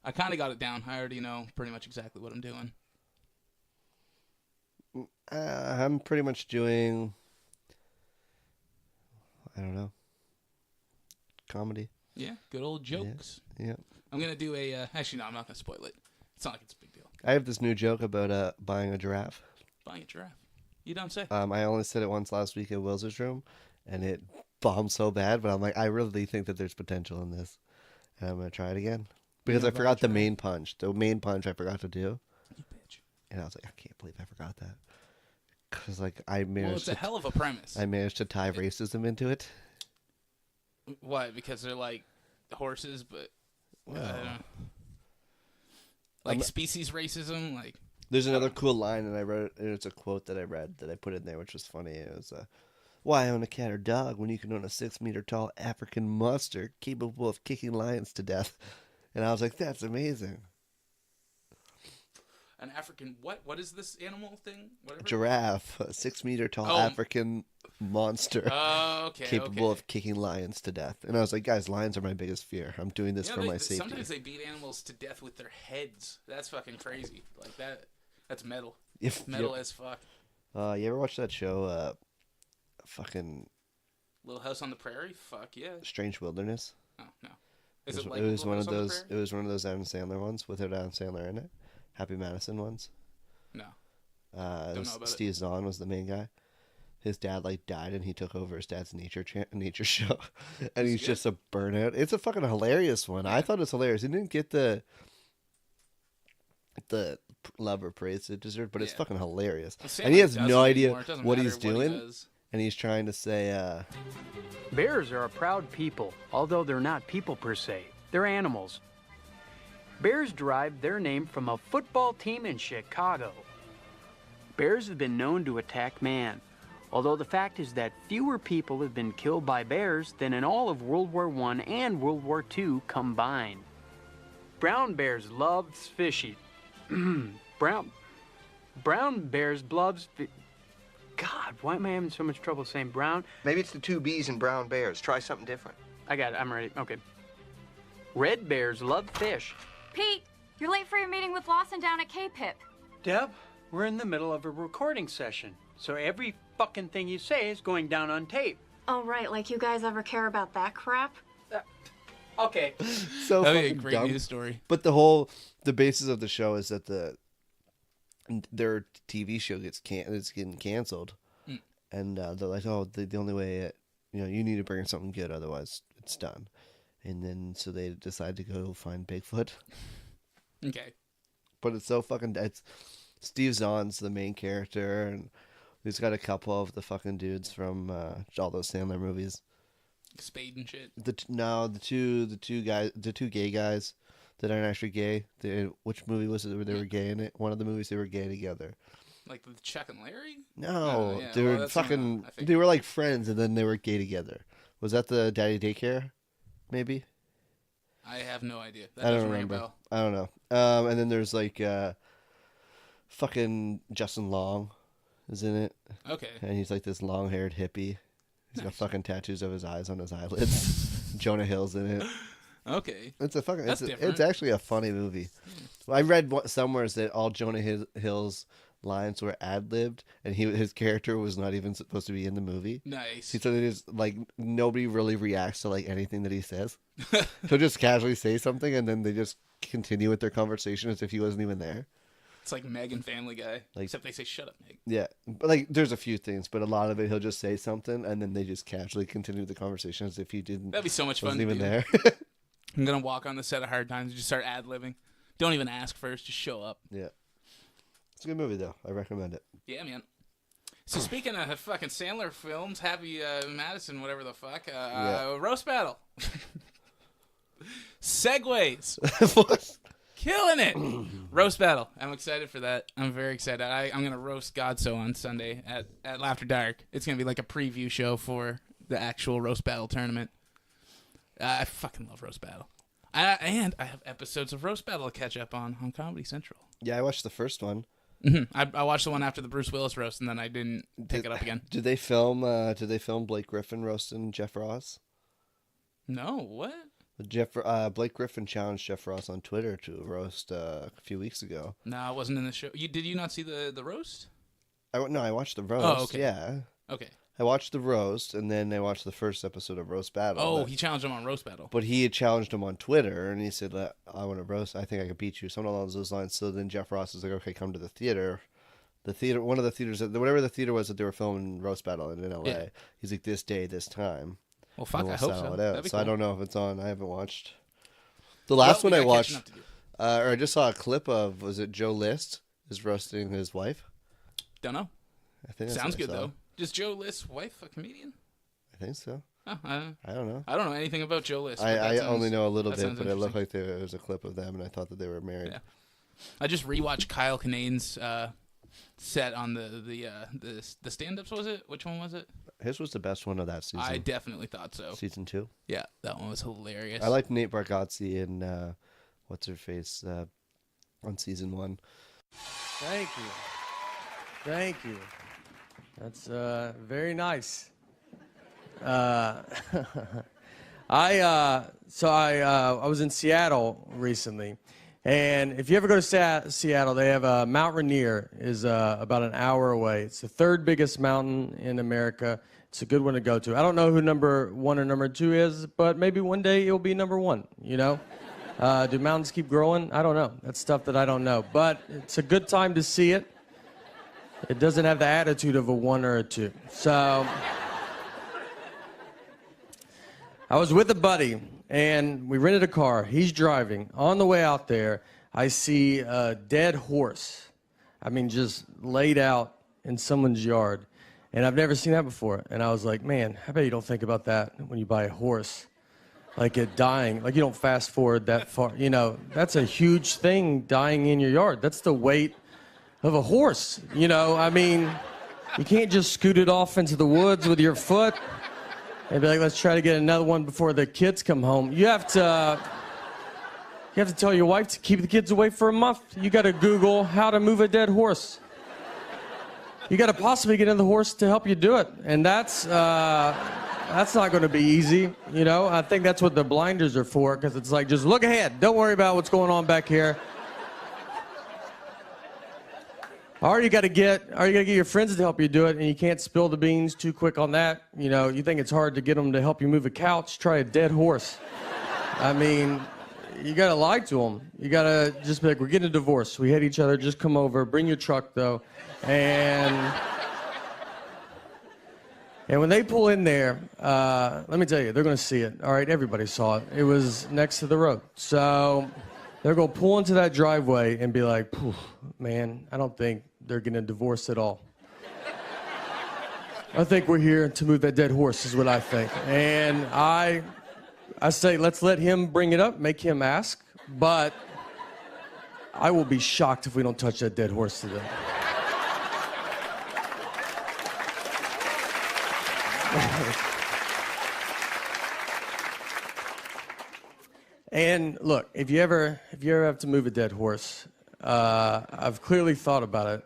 I kind of got it down. I already know pretty much exactly what I'm doing. I'm pretty much doing, I don't know, comedy. Yeah, good old jokes. Yeah. I'm going to do a... actually, no, I'm not going to spoil it. It's not like it's a big deal. I have this new joke about buying a giraffe. Buying a giraffe. You don't say. I only said it once last week at Will's room, and it bombed so bad, but I'm like, I really think that there's potential in this, and I'm going to try it again. Because I forgot the main punch. The main punch I forgot to do. You bitch. And I was like, I can't believe I forgot that. Because like I managed. Well, it's a hell of a premise. I managed to tie racism into it. Why? Because they're like horses, but I don't know. Like species racism. Like there's another cool line, and I wrote. And it's a quote that I read that I put in there, which was funny. It was, "Why own a cat or dog when you can own a 6-meter tall African monster capable of kicking lions to death?" And I was like, "That's amazing." an African what? What is this animal thing? Whatever. Giraffe, a 6-meter tall African monster capable of kicking lions to death. And I was like, guys, lions are my biggest fear. I'm doing this for my safety. Sometimes they beat animals to death with their heads. That's fucking crazy. Like that. That's metal. Metal as fuck. You ever watch that show? Fucking Little House on the Prairie. Fuck yeah. Strange Wilderness. Oh no. It was one of those. It was one of those Adam Sandler ones without Adam Sandler in it. Happy Madison ones. No. Don't know about Steve Zahn was the main guy. His dad died, and he took over his dad's nature show, and he's just a burnout. It's a fucking hilarious one. I thought it was hilarious. It didn't get the love or praise it deserved, but it's fucking hilarious. And he has no idea what he's doing, and he's trying to say. Bears are a proud people, although they're not people per se. They're animals. Bears derived their name from a football team in Chicago. Bears have been known to attack man, although the fact is that fewer people have been killed by bears than in all of World War I and World War II combined. Brown bears love fishy. Brown bears loves God, why am I having so much trouble saying brown? Maybe it's the 2 B's in brown bears. Try something different. I got it. I'm ready. Okay. Red bears love fish. Pete, you're late for your meeting with Lawson down at K-Pip. Deb, we're in the middle of a recording session, so every fucking thing you say is going down on tape. Oh, right. Like you guys ever care about that crap? Okay. So That'd be a fucking great dumb. news story. But the basis of the show is that their TV show it's getting canceled, and they're like, oh, the only way, you need to bring something good, otherwise it's done. And then so they decide to go find Bigfoot. Okay. But it's so fucking. It's Steve Zahn's the main character, and he's got a couple of the fucking dudes from all those Sandler movies. Spade and shit. The two gay guys that aren't actually gay. Which movie was it where they were gay in it? One of the movies they were gay together. Like with Chuck and Larry? No, yeah. they were fucking. They were like friends, and then they were gay together. Was that the Daddy Daycare? Maybe. I have no idea. That I don't doesn't ring a remember. bell. I don't know. And then there's like fucking Justin Long is in it. Okay. And he's like this long-haired hippie. He's got Nice. fucking tattoos of his eyes on his eyelids. Jonah Hill's in it. Okay. It's a fucking. That's It's different. actually a funny movie. I read somewhere that all Jonah Hill's lines were ad-libbed, and his character was not even supposed to be in the movie. Nice. He said it is like nobody really reacts to like anything that he says. He'll just casually say something, and then they just continue with their conversation as if he wasn't even there. It's like Meg and Family Guy, Like- except they say "Shut up, Meg." Yeah, but like there's a few things, but a lot of it he'll just say something, and then they just casually continue the conversation as if he didn't. That'd be so much fun. wasn't To even do. there. I'm gonna walk on the set of Hard Times and just start ad-libbing. Don't even ask first, just show up. Yeah, it's a good movie though. I recommend it. Yeah, man. So speaking of fucking Sandler films, Happy Madison, whatever the fuck, roast battle, segues, killing it, roast battle. I'm excited for that. I'm very excited. I'm gonna roast Godso on Sunday at After Dark. It's gonna be like a preview show for the actual roast battle tournament. I fucking love roast battle. And I have episodes of roast battle to catch up on Comedy Central. Yeah, I watched the first one. I watched the one after the Bruce Willis roast, and then I didn't pick it up again. Did they film? Did they film Blake Griffin roasting Jeff Ross? No, what? Blake Griffin challenged Jeff Ross on Twitter to roast a few weeks ago. No, I wasn't in the show. Did you not see the roast? No, I watched the roast. Oh, okay. Yeah, Okay. I watched the roast, and then I watched the first episode of Roast Battle. Oh, he challenged him on roast battle. But he had challenged him on Twitter, and he said, I want to roast. I think I could beat you. Something along those lines. So then Jeff Ross was like, okay, come to the theater. One of the theaters, whatever the theater was that they were filming Roast Battle in LA. Yeah. He's like, this day, this time. Well, fuck, And I we'll hope settle so. it That'd out. be So I cool. don't know if it's on. I haven't watched. The last Well, one we I got catching watched, up to do. or I just saw a clip of, was it Joe List is roasting his wife? Don't know. I think that's Sounds what I good, saw. though. Is Joe List's wife a comedian? I think so. Oh, I don't know. I don't know anything about Joe List. but I that sounds- only know a little that bit, sounds but it looked interesting. like there was a clip of them, and I thought that they were married. Yeah. I just rewatched Kyle Kinane's set on the stand-ups. Was it? Which one was it? His was the best one of that season. I definitely thought so. Season 2. Yeah, that one was hilarious. I liked Nate Bargatze and what's her face on season 1. Thank you. Thank you. That's very nice. I was in Seattle recently, and if you ever go to Seattle, they have Mount Rainier is about an hour away. It's the third biggest mountain in America. It's a good one to go to. I don't know who number 1 or number 2 is, but maybe one day it'll be number 1. You know, do mountains keep growing? I don't know. That's stuff that I don't know, but it's a good time to see it. It doesn't have the attitude of a 1 or a 2. So I was with a buddy, and we rented a car. He's driving. On the way out there, I see a dead horse. I mean, just laid out in someone's yard. And I've never seen that before. And I was like, man, I bet you don't think about that when you buy a horse. Like it dying. Like you don't fast forward that far. You know, that's a huge thing, dying in your yard. That's the weight of a horse. You know, I mean, you can't just scoot it off into the woods with your foot and be like, let's try to get another one before the kids come home. You have to tell your wife to keep the kids away for a month. You got to Google how to move a dead horse. You got to possibly get in the horse to help you do it, and that's not going to be easy. You know, I think that's what the blinders are for, because it's like, just look ahead. Don't worry about what's going on back here. Or you got to get your friends to help you do it, and you can't spill the beans too quick on that. You know, you think it's hard to get them to help you move a couch? Try a dead horse. I mean, you gotta lie to them. You gotta just be like, we're getting a divorce. We hate each other. Just come over. Bring your truck, though. And when they pull in there, let me tell you, they're gonna see it. All right, everybody saw it. It was next to the road. So they're gonna pull into that driveway and be like, man, I don't think they're getting a divorce at all. I think we're here to move that dead horse, is what I think. And I say, let's let him bring it up, make him ask, but I will be shocked if we don't touch that dead horse today. And look, if you ever have to move a dead horse, I've clearly thought about it.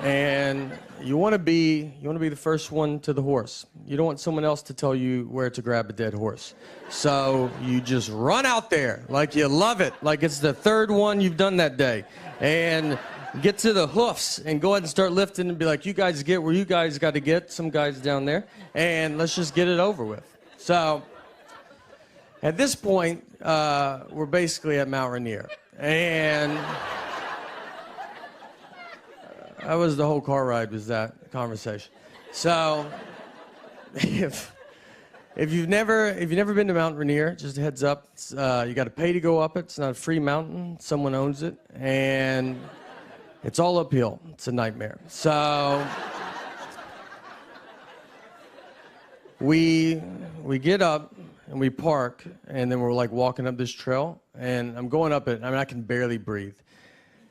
And you want to be the first one to the horse. You don't want someone else to tell you where to grab a dead horse. So you just run out there like you love it, like it's the third one you've done that day, and get to the hoofs and go ahead and start lifting and be like, you guys get where you guys got to get, some guys down there, and let's just get it over with. So at this point, we're basically at Mount Rainier, and that was the whole car ride, was that conversation. So if you've never been to Mount Rainier, just a heads up, you got to pay to go up it. It's not a free mountain. Someone owns it, and it's all uphill. It's a nightmare. So we get up and we park, and then we're like walking up this trail, and I'm going up it. I mean, I can barely breathe.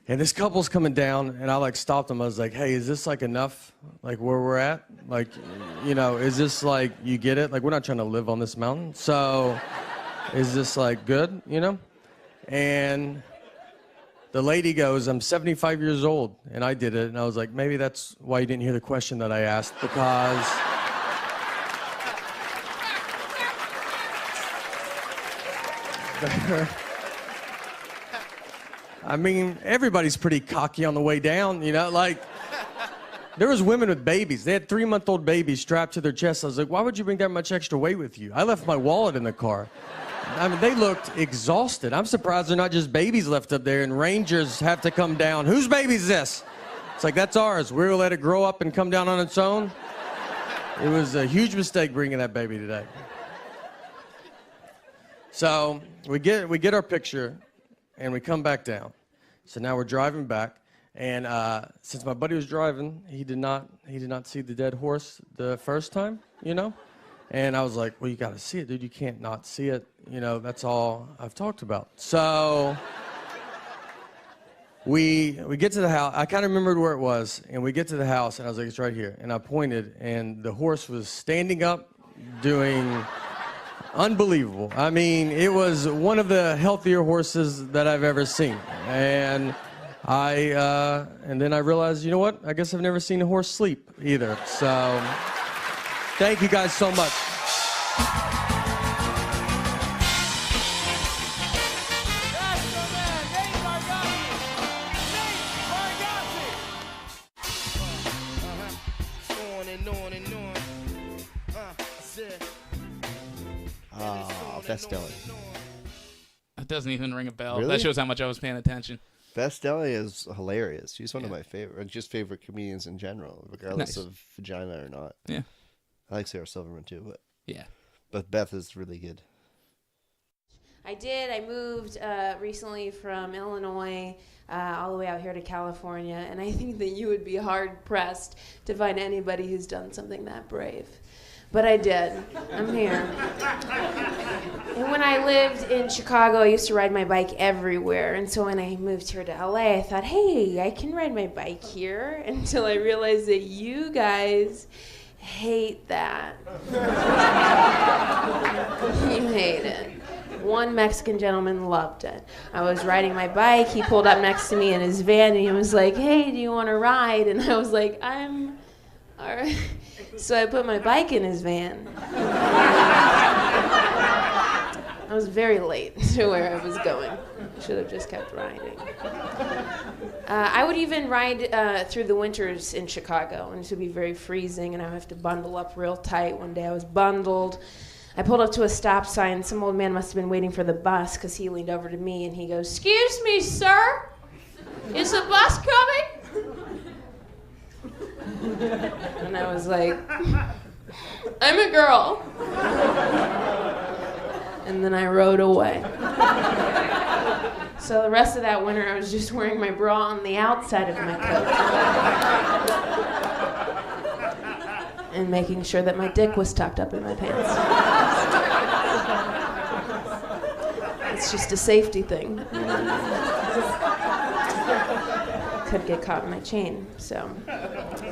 And this couple's coming down, and I like stopped them. I was like, hey, is this like enough, like where we're at? Like, you know, is this like, you get it? Like, we're not trying to live on this mountain. So is this like good, you know? And the lady goes, I'm 75 years old, and I did it. And I was like, maybe that's why you didn't hear the question that I asked, because I mean, everybody's pretty cocky on the way down, you know? Like, there was women with babies. They had 3-month-old babies strapped to their chests. I was like, why would you bring that much extra weight with you? I left my wallet in the car. I mean, they looked exhausted. I'm surprised they're not just babies left up there and rangers have to come down. Whose baby is this? It's like, that's ours. We're gonna let it grow up and come down on its own. It was a huge mistake bringing that baby today. So we get our picture, and we come back down. So now we're driving back, and since my buddy was driving, he did not see the dead horse the first time, you know? And I was like, well, you got to see it, dude. You can't not see it. You know, that's all I've talked about. So we get to the house. I kind of remembered where it was, and we get to the house, and I was like, it's right here. And I pointed, and the horse was standing up, doing unbelievable. I mean, it was one of the healthier horses that I've ever seen. And then I realized, you know what? I guess I've never seen a horse sleep either. So thank you guys so much. Best Deli. It doesn't even ring a bell. Really? That shows how much I was paying attention. Best Deli is hilarious. She's one of my favorite comedians in general, regardless of vagina or not. Yeah. I like Sarah Silverman too, but yeah. But Beth is really good. I did. I moved recently from Illinois all the way out here to California, and I think that you would be hard-pressed to find anybody who's done something that brave. But I did. I'm here. And when I lived in Chicago, I used to ride my bike everywhere. And so when I moved here to LA, I thought, hey, I can ride my bike here, until I realized that you guys hate that. You hate it. One Mexican gentleman loved it. I was riding my bike. He pulled up next to me in his van, and he was like, hey, do you want to ride? And I was like, I'm all right. So I put my bike in his van. I was very late to where I was going. Should have just kept riding. I would even ride through the winters in Chicago, and it would be very freezing, and I would have to bundle up real tight. One day I was bundled I pulled up to a stop sign. Some old man must have been waiting for the bus because he leaned over to me and he goes, "Excuse me, sir, is the bus coming?" And I was like, "I'm a girl." And then I rode away. So the rest of that winter, I was just wearing my bra on the outside of my coat. And making sure that my dick was tucked up in my pants. It's just a safety thing. Could get caught in my chain. So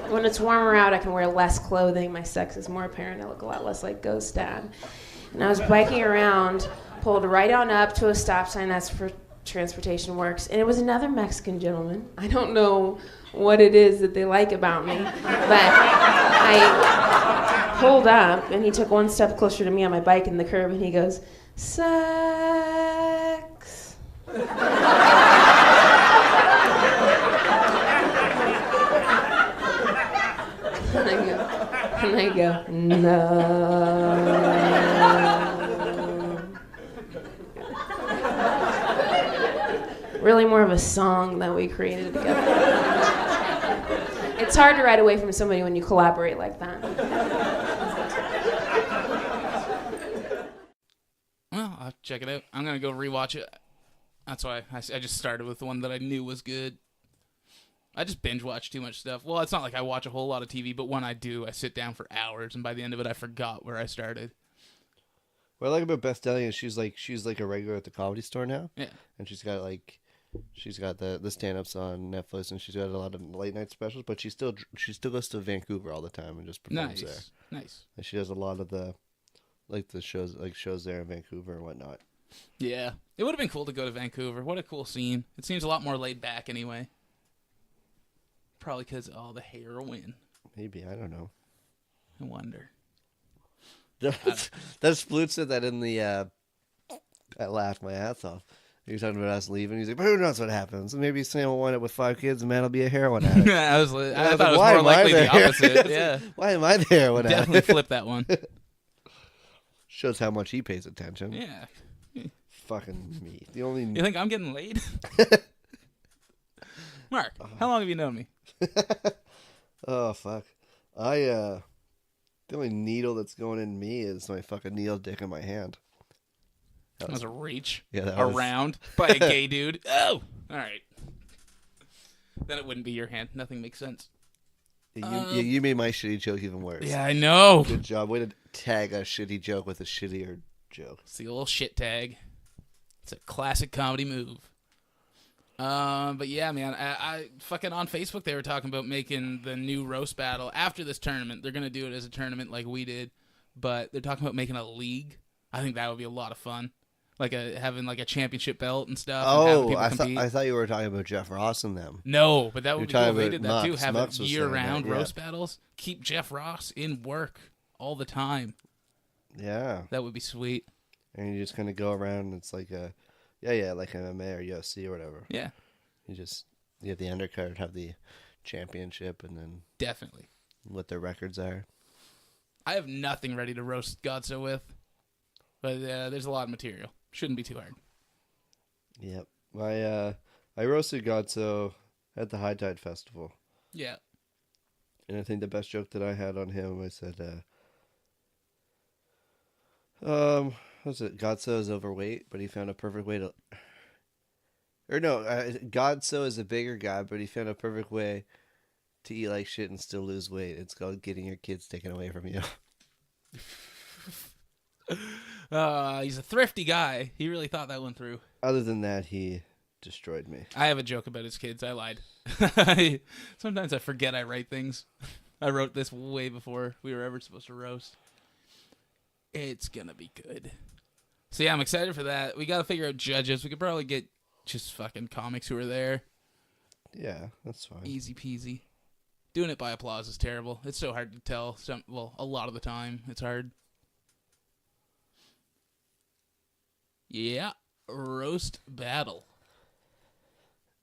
when it's warmer out, I can wear less clothing. My sex is more apparent. I look a lot less like Ghost Dad. And I was biking around, pulled right on up to a stop sign. That's for transportation works. And it was another Mexican gentleman. I don't know what it is that they like about me, but I pulled up and he took one step closer to me on my bike in the curb and he goes, "Sex." And I go, "No." Really more of a song that we created together. It's hard to ride away from somebody when you collaborate like that. Well, I'll check it out. I'm going to go rewatch it. That's why I just started with the one that I knew was good. I just binge watch too much stuff. Well, it's not like I watch a whole lot of TV, but when I do, I sit down for hours, and by the end of it, I forgot where I started. What I like about Beth Dellion is she's like a regular at the Comedy Store now. Yeah. And she's got the stand-ups on Netflix, and she's got a lot of late night specials, but she still goes to Vancouver all the time and just performs there. Nice. And she does a lot of the shows there in Vancouver and whatnot. Yeah. It would have been cool to go to Vancouver. What a cool scene. It seems a lot more laid back anyway. Probably because of all the heroin. Maybe, I don't know. I wonder. That Splude said that in the I laughed my ass off. He was talking about us leaving. He's like, but who knows what happens? Maybe Sam will wind up with 5 kids and man will be a heroin addict. I thought it was more likely the opposite. Yeah. Why am I the heroin addict? Definitely flip that one. Shows how much he pays attention. Yeah. Fucking me. The only. You think I'm getting laid? Mark, how long have you known me? Oh, fuck. The only needle that's going in me is my fucking needle dick in my hand. That was a reach. Yeah, that around by a gay dude. Oh, all right. Then it wouldn't be your hand. Nothing makes sense. You made my shitty joke even worse. Yeah, I know. Good job. Way to tag a shitty joke with a shittier joke. It's the little shit tag. It's a classic comedy move. But yeah, man, I fucking on Facebook they were talking about making the new roast battle after this tournament. They're gonna do it as a tournament like we did, but they're talking about making a league. I think that would be a lot of fun, like having like a championship belt and stuff. Oh, and I thought you were talking about Jeff Ross and them. No, but that would be cool if they did that too. Have Mux year-round roast battles. Keep Jeff Ross in work all the time. Yeah, that would be sweet. And you just kind of go around. And it's like like MMA or UFC or whatever. Yeah. You have the undercard, have the championship, and then definitely what their records are. I have nothing ready to roast Godso with, but there's a lot of material. Shouldn't be too hard. Yep. I roasted Godso at the High Tide Festival. Yeah. And I think the best joke that I had on him, I said, what's it? Godso is overweight, but he found a perfect way to... Or no, Godso is a bigger guy, but he found a perfect way to eat like shit and still lose weight. It's called getting your kids taken away from you. He's a thrifty guy. He really thought that one through. Other than that, he destroyed me. I have a joke about his kids. I lied. Sometimes I forget I write things. I wrote this way before we were ever supposed to roast. It's gonna be good. So yeah, I'm excited for that. We gotta figure out judges. We could probably get just fucking comics who are there. Yeah, that's fine. Easy peasy. Doing it by applause is terrible. It's so hard to tell. A lot of the time, it's hard. Yeah, roast battle.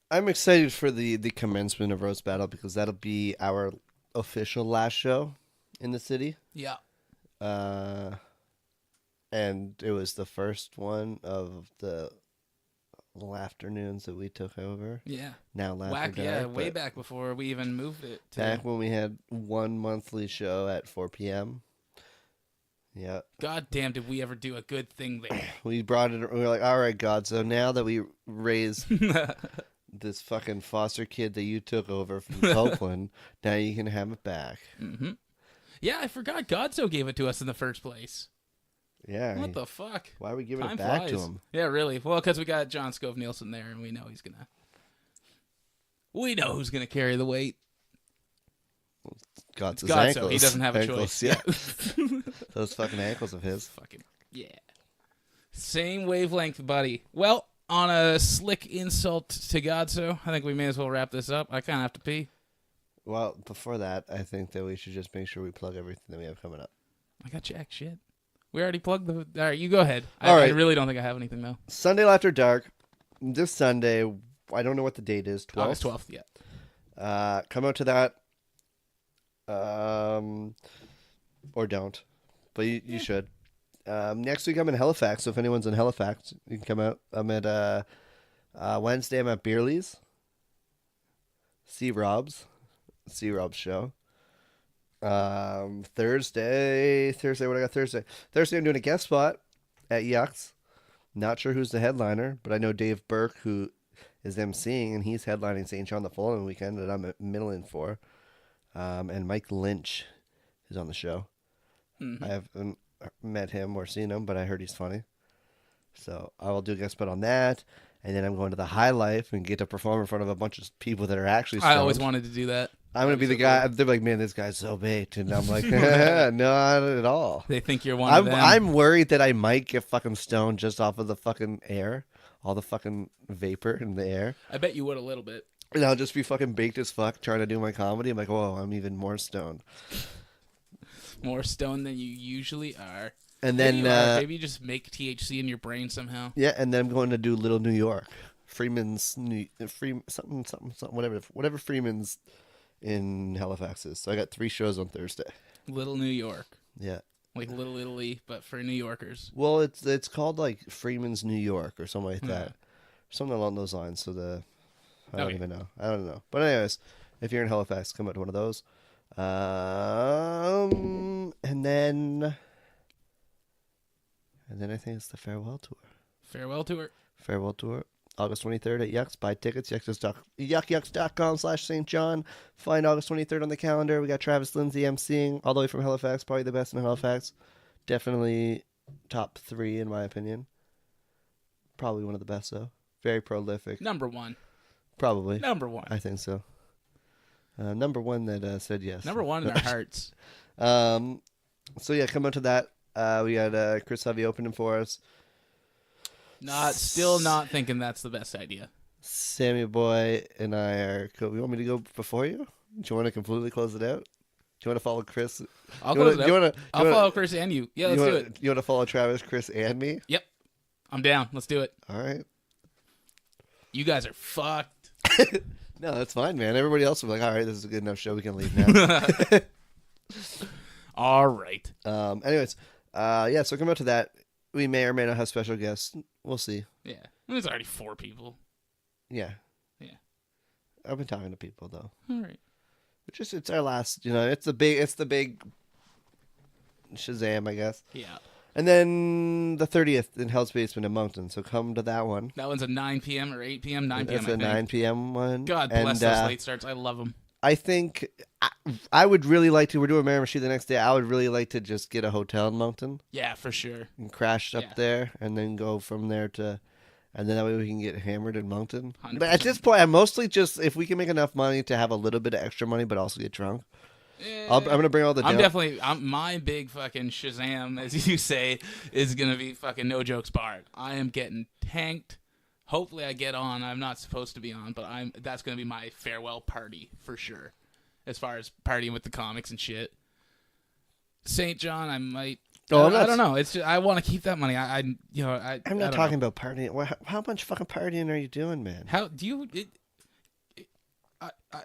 I'm excited for the commencement of Roast Battle because that'll be our official last show in the city. Yeah. And it was the first one of the afternoons that we took over. Yeah. Now Laughter Yeah, Dark, way but back before we even moved it. back when we had one monthly show at 4 p.m. Yeah. God damn, did we ever do a good thing there? We brought it. We were like, all right, God. So now that we raised this fucking foster kid that you took over from Copeland, now you can have it back. Mm-hmm. Yeah, I forgot Godso gave it to us in the first place. Yeah. What the fuck? Why are we giving Time it back flies. to him? Yeah, really. Well, because we got John Scove Nielsen there, and we know he's gonna. We know who's gonna carry the weight. God's his Godso. ankles. He doesn't have a Ankles, choice. Yeah. Those fucking ankles of his. Fucking yeah. Same wavelength, buddy. Well, on a slick insult to Godso, I think we may as well wrap this up. I kind of have to pee. Well, before that, I think that we should just make sure we plug everything that we have coming up. I got jack shit. We already plugged the. All right, you go ahead. All right. I really don't think I have anything though. Sunday After Dark. This Sunday, I don't know what the date is. 12th? August 12th. Yeah. Come out to that. Or don't. But you should. Next week I'm in Halifax, so if anyone's in Halifax, you can come out. I'm at Wednesday I'm at Beerley's. C Rob's show. Thursday, what I got Thursday? Thursday I'm doing a guest spot at Yucks. Not sure who's the headliner, but I know Dave Burke, who is emceeing, and he's headlining St. John the following weekend that I'm middling for. And Mike Lynch is on the show. Mm-hmm. I haven't met him or seen him, but I heard he's funny. So I will do a guest spot on that. And then I'm going to the High Life and get to perform in front of a bunch of people that are actually stoned. I always wanted to do that. I'm going to be the guy. They're like, man, this guy's so baked. And I'm like, not at all. They think you're one of them. I'm worried that I might get fucking stoned just off of the fucking air. All the fucking vapor in the air. I bet you would a little bit. And I'll just be fucking baked as fuck trying to do my comedy. I'm like, whoa, I'm even more stoned. More stoned than you usually are. And then maybe you just make THC in your brain somehow. Yeah, and then I'm going to do Little New York, something, whatever Freeman's in Halifax is. So I got 3 shows on Thursday. Little New York, Yeah. like Little Italy, but for New Yorkers. Well, it's called like Freeman's New York or something like Hmm. that, something along those lines. So I don't Okay. even know. I don't know. But anyways, if you're in Halifax, come out to one of those. And then I think it's the farewell tour. Farewell tour. Farewell tour, August 23rd at Yucks. Buy tickets, yucks.com/St. John. Find August 23rd on the calendar. We got Travis Lindsay emceeing, all the way from Halifax, probably the best in Halifax. Definitely top 3 in my opinion. Probably one of the best though. Very prolific. Number 1. Probably. Number 1. I think so. Number 1 that said yes. Number 1 in our hearts. So yeah, come out to that. We got Chris Hovey opening for us. Still not thinking that's the best idea. Sammy Boy and I are. You want me to go before you? Do you want to completely close it out? Do you want to follow Chris? I'll close it out. I'll follow Chris and you. Yeah, let's do it. You want to follow Travis, Chris, and me? Yep. I'm down. Let's do it. All right. You guys are fucked. No, that's fine, man. Everybody else will be like, all right, this is a good enough show. We can leave now. All right. Anyways, yeah, so come out to that. We may or may not have special guests. We'll see. Yeah. There's already 4 people. Yeah. Yeah. I've been talking to people, though. All right. It's our last, it's the big Shazam, I guess. Yeah. And then the 30th in Hell's Basement in Moncton. So come to that one. That one's a 9 p.m. or 8 p.m. 9 p.m. That's a 9 p.m. one. God bless those late starts. I love them. I think I would really like to. We're doing Mary Machine the next day. I would really like to just get a hotel in Moncton Yeah, for sure. and crash up Yeah. there, and then go from there to, and then that way we can get hammered in Moncton. 100%. But at this point, I'm mostly just if we can make enough money to have a little bit of extra money, but also get drunk. I'm gonna bring all the. My big fucking Shazam, as you say, is gonna be fucking No Jokes Barred. I am getting tanked. Hopefully I get on. I'm not supposed to be on, but that's going to be my farewell party for sure. As far as partying with the comics and shit. St. John, I might. I don't know. It's just, I want to keep that money. I'm not talking about partying. How much fucking partying are you doing, man? How do you?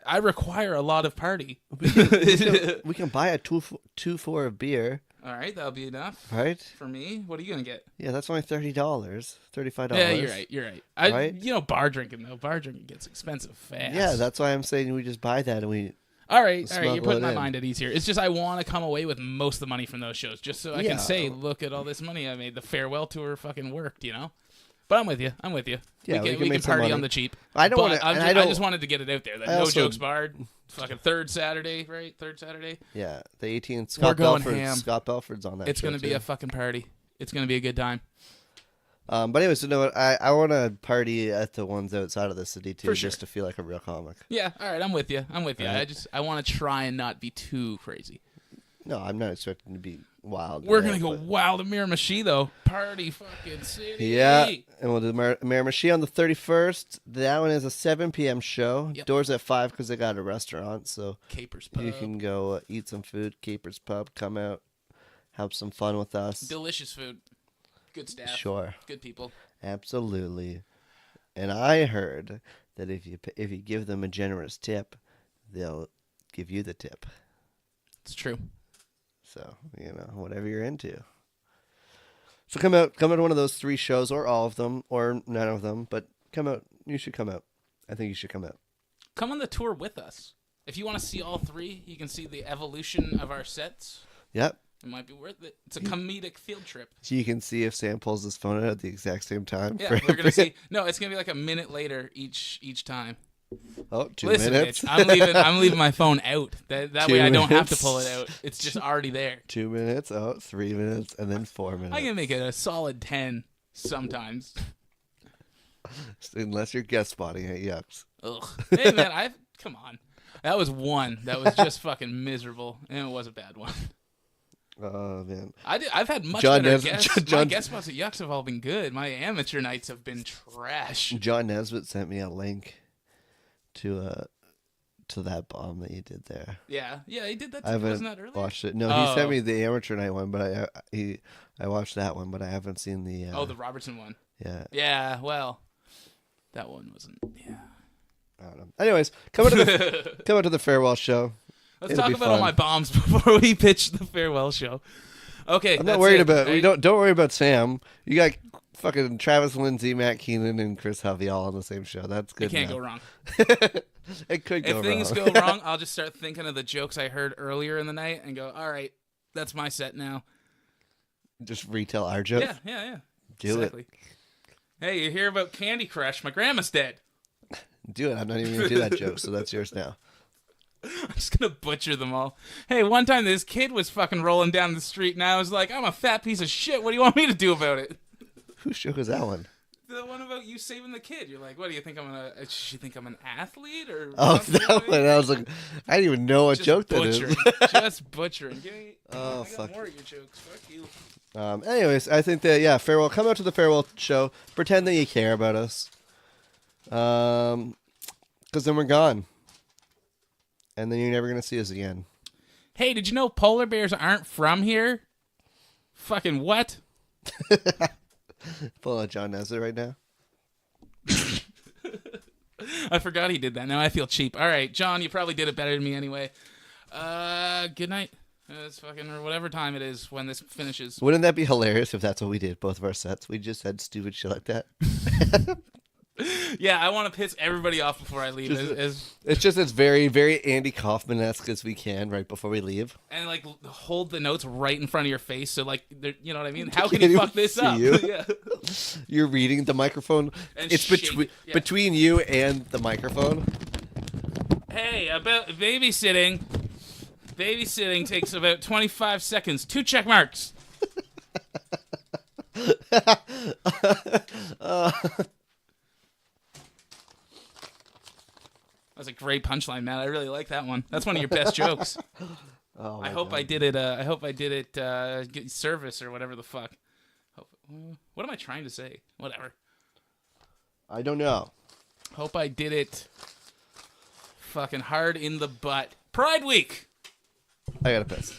I require a lot of party. We can buy a 2 for a beer. All right, that'll be enough. Right? For me, what are you gonna get? Yeah, that's only $30, $35. Yeah, you're right. You're right. Right? You know, bar drinking though. Bar drinking gets expensive fast. Yeah, that's why I'm saying we just buy that and we. All right. You're smuggle putting it my in. mind at ease here. It's just I want to come away with most of the money from those shows, just so I Yeah. can say, look at all this money I made. The farewell tour fucking worked, you know. But I'm with you. Yeah, we we can can make some party money. on the cheap. I don't But wanna- and I I don't- just wanted to get it out there that I no also- jokes barred. Fucking third Saturday, right? Third Saturday. Yeah, the 18th. We're going ham. Scott Belford's on that. It's show, gonna be too. a fucking party. It's gonna be a good time. But anyways, you know what? I want to party at the ones outside of the city too, For sure. just to feel like a real comic. Yeah. All right. I'm with you. Right. I want to try and not be too crazy. No, I'm not expecting to be wild. We're today, gonna go but- wild at Miramichi though. Party fucking city. Yeah, and we'll do Miramichi on the 31st. That one is a 7 p.m. show. Yep. Doors at 5 because they got a restaurant, so Capers Pub. you can go eat some food. Capers Pub, come out, have some fun with us. Delicious food. Good staff. Sure, Good people. absolutely. And I heard that if you give them a generous tip, they'll give you the tip. It's true. So, whatever you're into. So come out to one of those 3 shows, or all of them, or none of them, but come out. You should come out. I think you should come out. Come on the tour with us. If you want to see all 3, you can see the evolution of our sets. Yep. It might be worth it. It's a comedic field trip. So you can see if Sam pulls his phone out at the exact same time. Yeah, we're gonna see. No, it's gonna be like a minute later each time. Oh, 2 Listen, minutes. bitch, I'm leaving my phone out. That 2 way I don't have to minutes. pull it out. It's just already there. 2 minutes. Oh, 3 minutes, and then 4 minutes. I can make it a solid 10 sometimes. Unless you're guest spotting at Yucks. Ugh. Hey man, come on. That was one. That was just fucking miserable, and it was a bad one. Oh man. I've had much John better Nesbitt- guests. My John- guest spots at Yucks have all been good. My amateur nights have been trash. John Nesbitt sent me a link to that bomb that you did there. Yeah, he did that. I haven't Wasn't that earlier? watched it. No, Oh. he sent me the amateur night one, but I watched that one, but I haven't seen the. The Robertson one. Yeah. Yeah, well, that one wasn't. Yeah. I don't know. Anyways, come out to the farewell show. Let's It'll talk be about all fun. my bombs before we pitch the farewell show. Okay, I'm not that's worried it, about. right? Don't worry about Sam. You got fucking Travis Lindsay, Matt Keenan, and Chris Hovey all on the same show. That's It good. can't now. go wrong. It could go If things wrong. go wrong, I'll just start thinking of the jokes I heard earlier in the night and go, all right, that's my set now. Just retell our joke. Yeah. Do exactly. Hey, you hear about Candy Crush? My grandma's dead. Do it. I'm not even gonna do that joke, so that's yours now. I'm just gonna butcher them all. Hey, one time this kid was fucking rolling down the street and I was like, I'm a fat piece of shit. What do you want me to do about it? Whose joke is that one? The one about you saving the kid. You're like, what do you think you think I'm an athlete or Oh, something? that one. I was like, I didn't even know what Just joke that is. butchering. Just butchering. Give me, Oh, I got fuck. more of your jokes. Fuck you. Anyways, I think that farewell. Come out to the farewell show. Pretend that you care about us. Because then we're gone, and then you're never gonna see us again. Hey, did you know polar bears aren't from here? Fucking what? Pull out John Nesbitt right now. I forgot he did that. Now I feel cheap. All right, John, you probably did it better than me anyway. Good night. It's fucking or whatever time it is when this finishes. Wouldn't that be hilarious if that's what we did? Both of our sets. We just said stupid shit like that. Yeah, I want to piss everybody off before I leave. It's very, very Andy Kaufman-esque as we can right before we leave. And like hold the notes right in front of your face, so like you know what I mean. How can Can't you even fuck this see up? you. Yeah. You're reading the microphone. And It's shake. Yeah. between you and the microphone. Hey, about babysitting. Babysitting takes about 25 seconds. 2 check marks. That was a great punchline, Matt. I really like that one. That's one of your best jokes. Oh, I hope I did it. I hope I did it. Get service or whatever the fuck. What am I trying to say? Whatever. I don't know. Hope I did it. Fucking hard in the butt. Pride Week. I gotta piss.